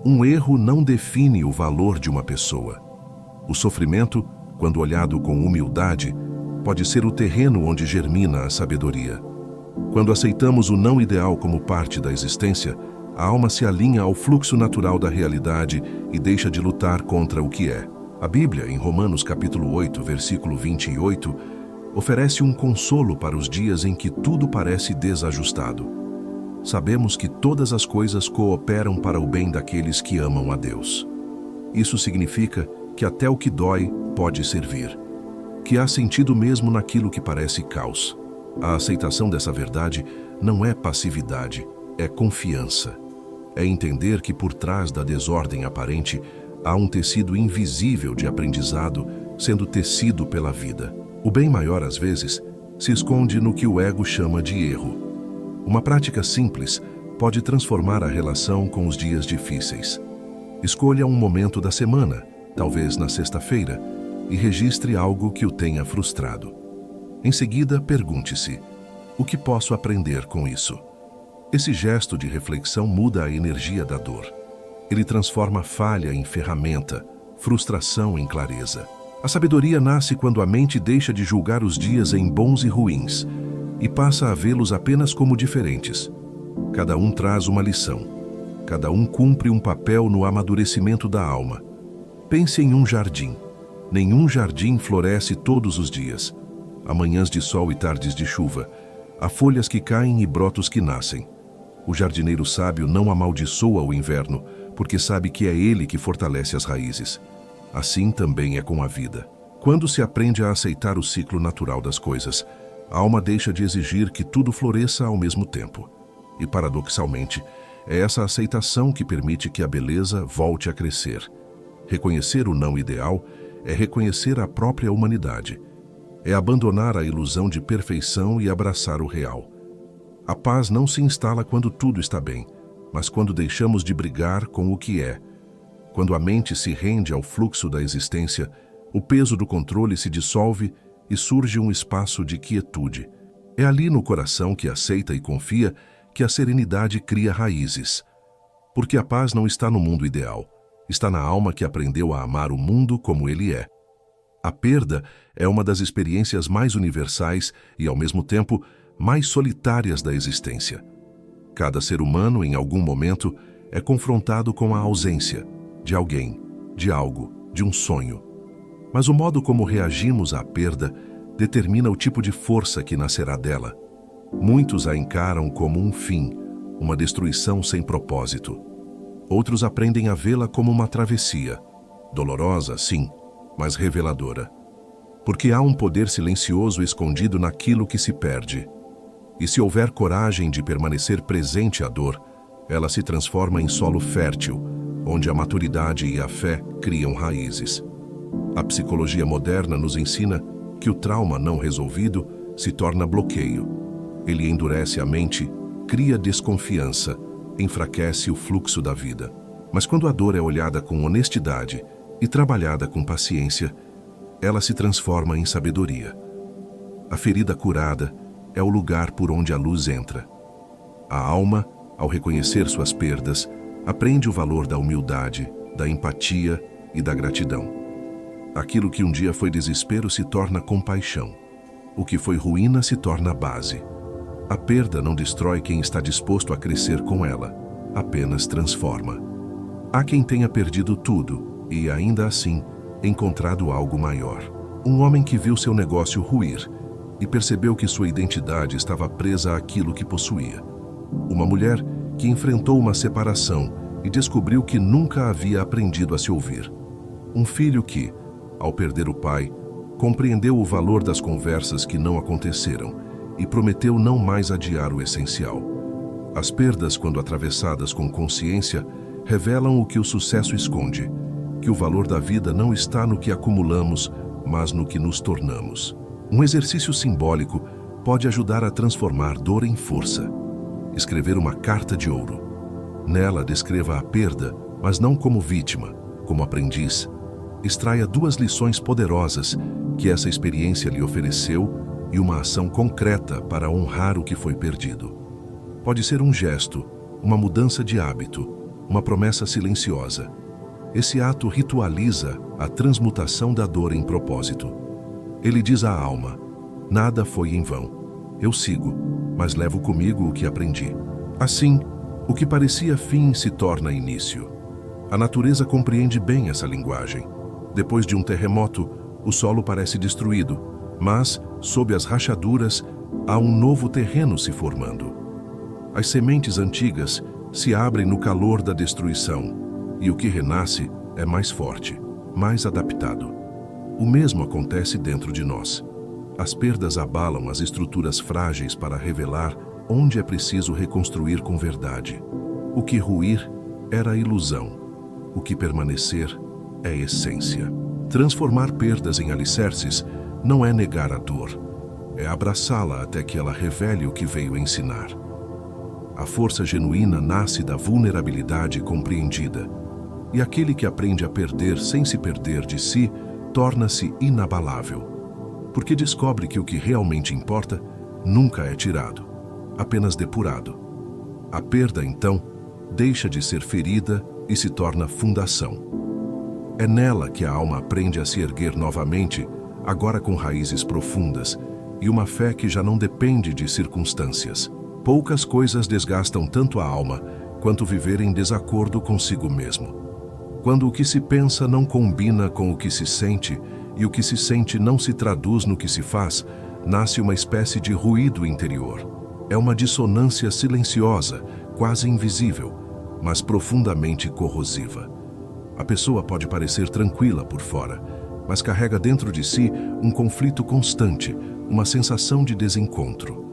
Um erro não define o valor de uma pessoa. O sofrimento, quando olhado com humildade, pode ser o terreno onde germina a sabedoria. Quando aceitamos o não ideal como parte da existência, a alma se alinha ao fluxo natural da realidade e deixa de lutar contra o que é. A Bíblia, em Romanos capítulo 8, versículo 28, oferece um consolo para os dias em que tudo parece desajustado. Sabemos que todas as coisas cooperam para o bem daqueles que amam a Deus. Isso significa que até o que dói pode servir, que há sentido mesmo naquilo que parece caos. A aceitação dessa verdade não é passividade, é confiança. É entender que por trás da desordem aparente há um tecido invisível de aprendizado sendo tecido pela vida. O bem maior, às vezes, se esconde no que o ego chama de erro. Uma prática simples pode transformar a relação com os dias difíceis. Escolha um momento da semana, talvez na sexta-feira, e registre algo que o tenha frustrado. Em seguida, pergunte-se: O que posso aprender com isso? Esse gesto de reflexão muda a energia da dor. Ele transforma a falha em ferramenta, frustração em clareza. A sabedoria nasce quando a mente deixa de julgar os dias em bons e ruins e passa a vê-los apenas como diferentes. Cada um traz uma lição. Cada um cumpre um papel no amadurecimento da alma. Pense em um jardim. Nenhum jardim floresce todos os dias. Há manhãs de sol e tardes de chuva. Há folhas que caem e brotos que nascem. O jardineiro sábio não amaldiçoa o inverno, porque sabe que é ele que fortalece as raízes. Assim também é com a vida. Quando se aprende a aceitar o ciclo natural das coisas, a alma deixa de exigir que tudo floresça ao mesmo tempo. E, paradoxalmente, é essa aceitação que permite que a beleza volte a crescer. Reconhecer o não ideal é reconhecer a própria humanidade. É abandonar a ilusão de perfeição e abraçar o real. A paz não se instala quando tudo está bem, mas quando deixamos de brigar com o que é. Quando a mente se rende ao fluxo da existência, o peso do controle se dissolve e surge um espaço de quietude. É ali no coração que aceita e confia que a serenidade cria raízes. Porque a paz não está no mundo ideal, está na alma que aprendeu a amar o mundo como ele é. A perda é uma das experiências mais universais e, ao mesmo tempo, mais solitárias da existência. Cada ser humano, em algum momento, é confrontado com a ausência de alguém, de algo, de um sonho. Mas o modo como reagimos à perda determina o tipo de força que nascerá dela. Muitos a encaram como um fim, uma destruição sem propósito. Outros aprendem a vê-la como uma travessia, dolorosa, sim, mas reveladora. Porque há um poder silencioso escondido naquilo que se perde. E se houver coragem de permanecer presente à dor, ela se transforma em solo fértil, onde a maturidade e a fé criam raízes. A psicologia moderna nos ensina que o trauma não resolvido se torna bloqueio. Ele endurece a mente, cria desconfiança, enfraquece o fluxo da vida. Mas quando a dor é olhada com honestidade e trabalhada com paciência, ela se transforma em sabedoria. A ferida curada é o lugar por onde a luz entra. A alma, ao reconhecer suas perdas, aprende o valor da humildade, da empatia e da gratidão. Aquilo que um dia foi desespero se torna compaixão. O que foi ruína se torna base. A perda não destrói quem está disposto a crescer com ela, apenas transforma. Há quem tenha perdido tudo e, ainda assim, encontrado algo maior. Um homem que viu seu negócio ruir e percebeu que sua identidade estava presa àquilo que possuía. Uma mulher que enfrentou uma separação e descobriu que nunca havia aprendido a se ouvir. Um filho que, ao perder o pai, compreendeu o valor das conversas que não aconteceram e prometeu não mais adiar o essencial. As perdas, quando atravessadas com consciência, revelam o que o sucesso esconde, que o valor da vida não está no que acumulamos, mas no que nos tornamos. Um exercício simbólico pode ajudar a transformar dor em força. Escrever uma carta de ouro. Nela, descreva a perda, mas não como vítima, como aprendiz. Extraia 2 lições poderosas que essa experiência lhe ofereceu e uma ação concreta para honrar o que foi perdido. Pode ser um gesto, uma mudança de hábito, uma promessa silenciosa. Esse ato ritualiza a transmutação da dor em propósito. Ele diz à alma: nada foi em vão. Eu sigo, mas levo comigo o que aprendi. Assim, o que parecia fim se torna início. A natureza compreende bem essa linguagem. Depois de um terremoto, o solo parece destruído, mas, sob as rachaduras, há um novo terreno se formando. As sementes antigas se abrem no calor da destruição, e o que renasce é mais forte, mais adaptado. O mesmo acontece dentro de nós. As perdas abalam as estruturas frágeis para revelar onde é preciso reconstruir com verdade. O que ruir era ilusão, o que permanecer é essência. Transformar perdas em alicerces não é negar a dor, é abraçá-la até que ela revele o que veio ensinar. A força genuína nasce da vulnerabilidade compreendida, e aquele que aprende a perder sem se perder de si torna-se inabalável, porque descobre que o que realmente importa nunca é tirado, apenas depurado. A perda, então, deixa de ser ferida e se torna fundação. É nela que a alma aprende a se erguer novamente, agora com raízes profundas, e uma fé que já não depende de circunstâncias. Poucas coisas desgastam tanto a alma quanto viver em desacordo consigo mesmo. Quando o que se pensa não combina com o que se sente e o que se sente não se traduz no que se faz, nasce uma espécie de ruído interior. É uma dissonância silenciosa, quase invisível, mas profundamente corrosiva. A pessoa pode parecer tranquila por fora, mas carrega dentro de si um conflito constante, uma sensação de desencontro.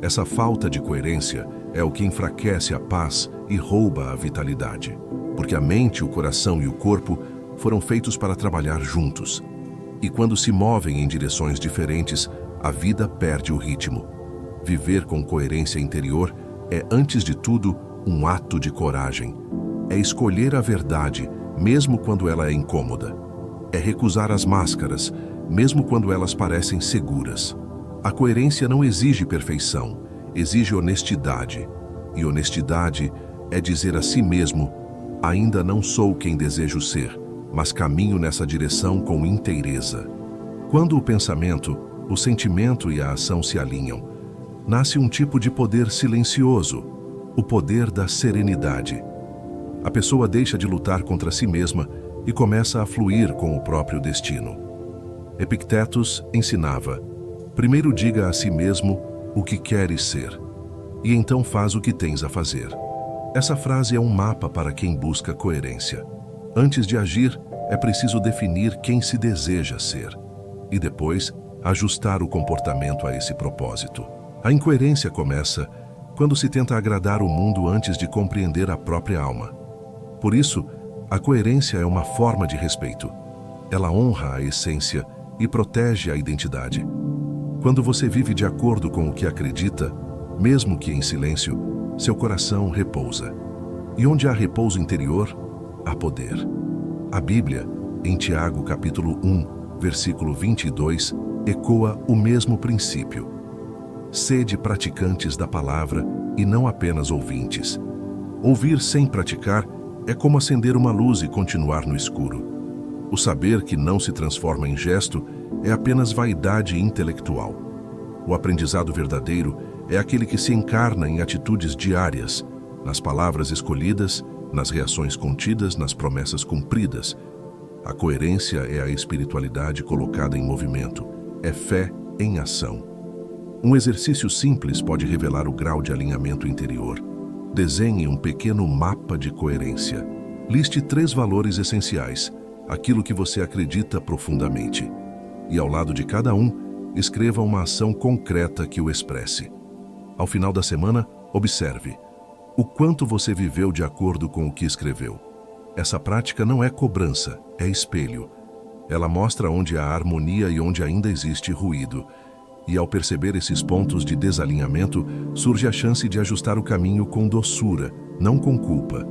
Essa falta de coerência é o que enfraquece a paz e rouba a vitalidade, porque a mente, o coração e o corpo foram feitos para trabalhar juntos. E quando se movem em direções diferentes, a vida perde o ritmo. Viver com coerência interior é, antes de tudo, um ato de coragem. É escolher a verdade, mesmo quando ela é incômoda. É recusar as máscaras, mesmo quando elas parecem seguras. A coerência não exige perfeição, exige honestidade. E honestidade é dizer a si mesmo: ainda não sou quem desejo ser, mas caminho nessa direção com inteireza. Quando o pensamento, o sentimento e a ação se alinham, nasce um tipo de poder silencioso, o poder da serenidade. A pessoa deixa de lutar contra si mesma e começa a fluir com o próprio destino. Epictetus ensinava: primeiro diga a si mesmo o que queres ser, e então faz o que tens a fazer. Essa frase é um mapa para quem busca coerência. Antes de agir, é preciso definir quem se deseja ser, e depois ajustar o comportamento a esse propósito. A incoerência começa quando se tenta agradar o mundo antes de compreender a própria alma. Por isso, a coerência é uma forma de respeito. Ela honra a essência e protege a identidade. Quando você vive de acordo com o que acredita, mesmo que em silêncio, seu coração repousa. E onde há repouso interior, há poder. A Bíblia, em Tiago capítulo 1, versículo 22, ecoa o mesmo princípio. Sede praticantes da palavra e não apenas ouvintes. Ouvir sem praticar é como acender uma luz e continuar no escuro. O saber que não se transforma em gesto é apenas vaidade intelectual. O aprendizado verdadeiro é aquele que se encarna em atitudes diárias, nas palavras escolhidas, nas reações contidas, nas promessas cumpridas. A coerência é a espiritualidade colocada em movimento, é fé em ação. Um exercício simples pode revelar o grau de alinhamento interior. Desenhe um pequeno mapa de coerência. Liste 3 valores essenciais, aquilo que você acredita profundamente. E ao lado de cada um, escreva uma ação concreta que o expresse. Ao final da semana, observe o quanto você viveu de acordo com o que escreveu. Essa prática não é cobrança, é espelho. Ela mostra onde há harmonia e onde ainda existe ruído. E ao perceber esses pontos de desalinhamento, surge a chance de ajustar o caminho com doçura, não com culpa.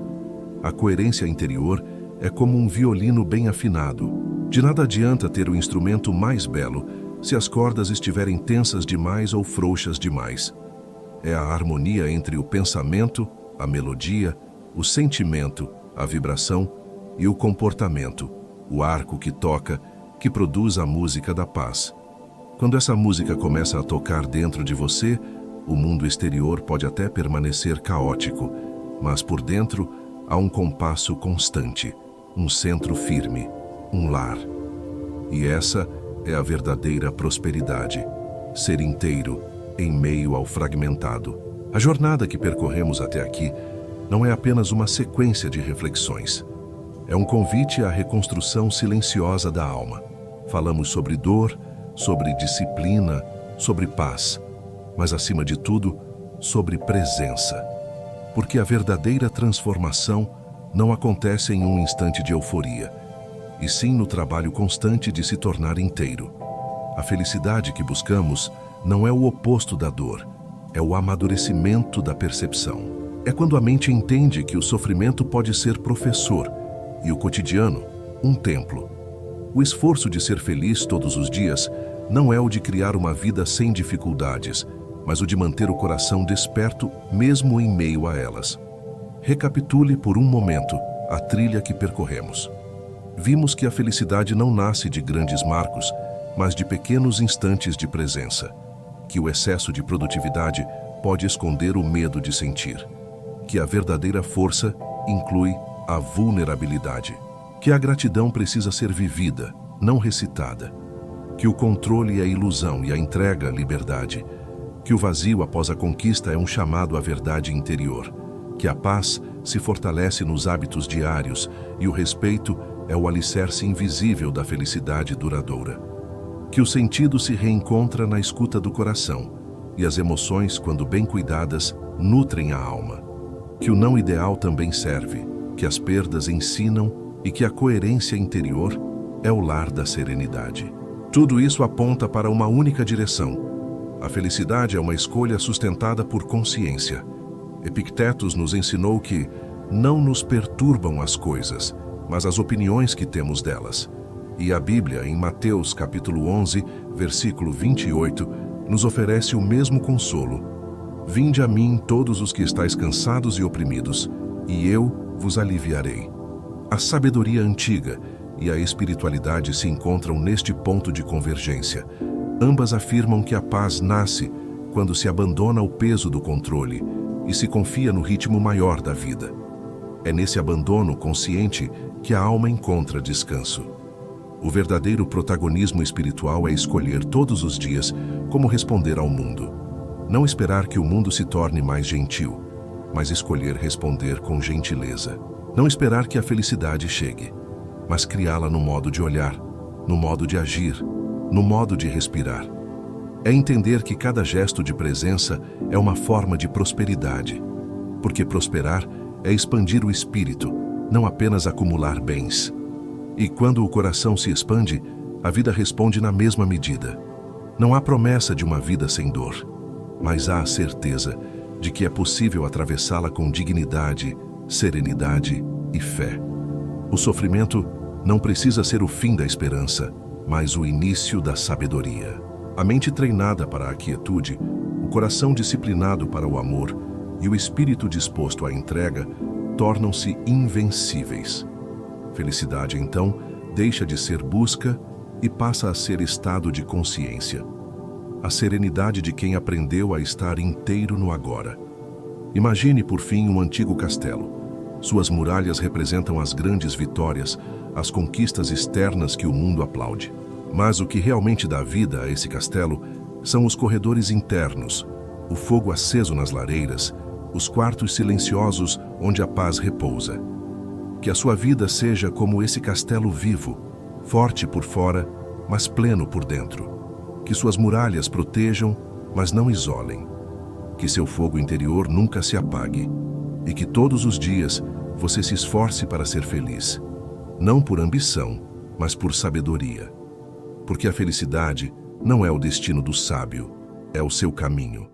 A coerência interior é como um violino bem afinado. De nada adianta ter o instrumento mais belo se as cordas estiverem tensas demais ou frouxas demais. É a harmonia entre o pensamento, a melodia, o sentimento, a vibração e o comportamento, o arco que toca, que produz a música da paz. Quando essa música começa a tocar dentro de você, o mundo exterior pode até permanecer caótico, mas por dentro há um compasso constante, um centro firme, um lar. E essa é a verdadeira prosperidade, ser inteiro em meio ao fragmentado. A jornada que percorremos até aqui não é apenas uma sequência de reflexões. É um convite à reconstrução silenciosa da alma. Falamos sobre dor, sobre disciplina, sobre paz, mas acima de tudo, sobre presença. Porque a verdadeira transformação não acontece em um instante de euforia, e sim no trabalho constante de se tornar inteiro. A felicidade que buscamos não é o oposto da dor, é o amadurecimento da percepção. É quando a mente entende que o sofrimento pode ser professor e o cotidiano, um templo. O esforço de ser feliz todos os dias não é o de criar uma vida sem dificuldades, mas o de manter o coração desperto mesmo em meio a elas. Recapitule por um momento a trilha que percorremos. Vimos que a felicidade não nasce de grandes marcos, mas de pequenos instantes de presença. Que o excesso de produtividade pode esconder o medo de sentir. Que a verdadeira força inclui a vulnerabilidade. Que a gratidão precisa ser vivida, não recitada. Que o controle é ilusão e a entrega, liberdade. Que o vazio após a conquista é um chamado à verdade interior. Que a paz se fortalece nos hábitos diários e o respeito é o alicerce invisível da felicidade duradoura. Que o sentido se reencontra na escuta do coração e as emoções, quando bem cuidadas, nutrem a alma. Que o não ideal também serve, que as perdas ensinam e que a coerência interior é o lar da serenidade. Tudo isso aponta para uma única direção. A felicidade é uma escolha sustentada por consciência. Epictetus nos ensinou que não nos perturbam as coisas, mas as opiniões que temos delas. E a Bíblia, em Mateus capítulo 11, versículo 28, nos oferece o mesmo consolo. Vinde a mim todos os que estáis cansados e oprimidos, e eu vos aliviarei. A sabedoria antiga e a espiritualidade se encontram neste ponto de convergência. Ambas afirmam que a paz nasce quando se abandona o peso do controle e se confia no ritmo maior da vida. É nesse abandono consciente que a alma encontra descanso. O verdadeiro protagonismo espiritual é escolher todos os dias como responder ao mundo. Não esperar que o mundo se torne mais gentil, mas escolher responder com gentileza. Não esperar que a felicidade chegue, mas criá-la no modo de olhar, no modo de agir, no modo de respirar. É entender que cada gesto de presença é uma forma de prosperidade, porque prosperar é expandir o espírito, não apenas acumular bens. E quando o coração se expande, a vida responde na mesma medida. Não há promessa de uma vida sem dor, mas há a certeza de que é possível atravessá-la com dignidade, serenidade e fé. O sofrimento não precisa ser o fim da esperança, mas o início da sabedoria. A mente treinada para a quietude, o coração disciplinado para o amor e o espírito disposto à entrega tornam-se invencíveis. Felicidade, então, deixa de ser busca e passa a ser estado de consciência. A serenidade de quem aprendeu a estar inteiro no agora. Imagine, por fim, um antigo castelo. Suas muralhas representam as grandes vitórias, as conquistas externas que o mundo aplaude. Mas o que realmente dá vida a esse castelo são os corredores internos, o fogo aceso nas lareiras, os quartos silenciosos onde a paz repousa. Que a sua vida seja como esse castelo vivo, forte por fora, mas pleno por dentro. Que suas muralhas protejam, mas não isolem. Que seu fogo interior nunca se apague. E que todos os dias você se esforce para ser feliz. Não por ambição, mas por sabedoria. Porque a felicidade não é o destino do sábio, é o seu caminho.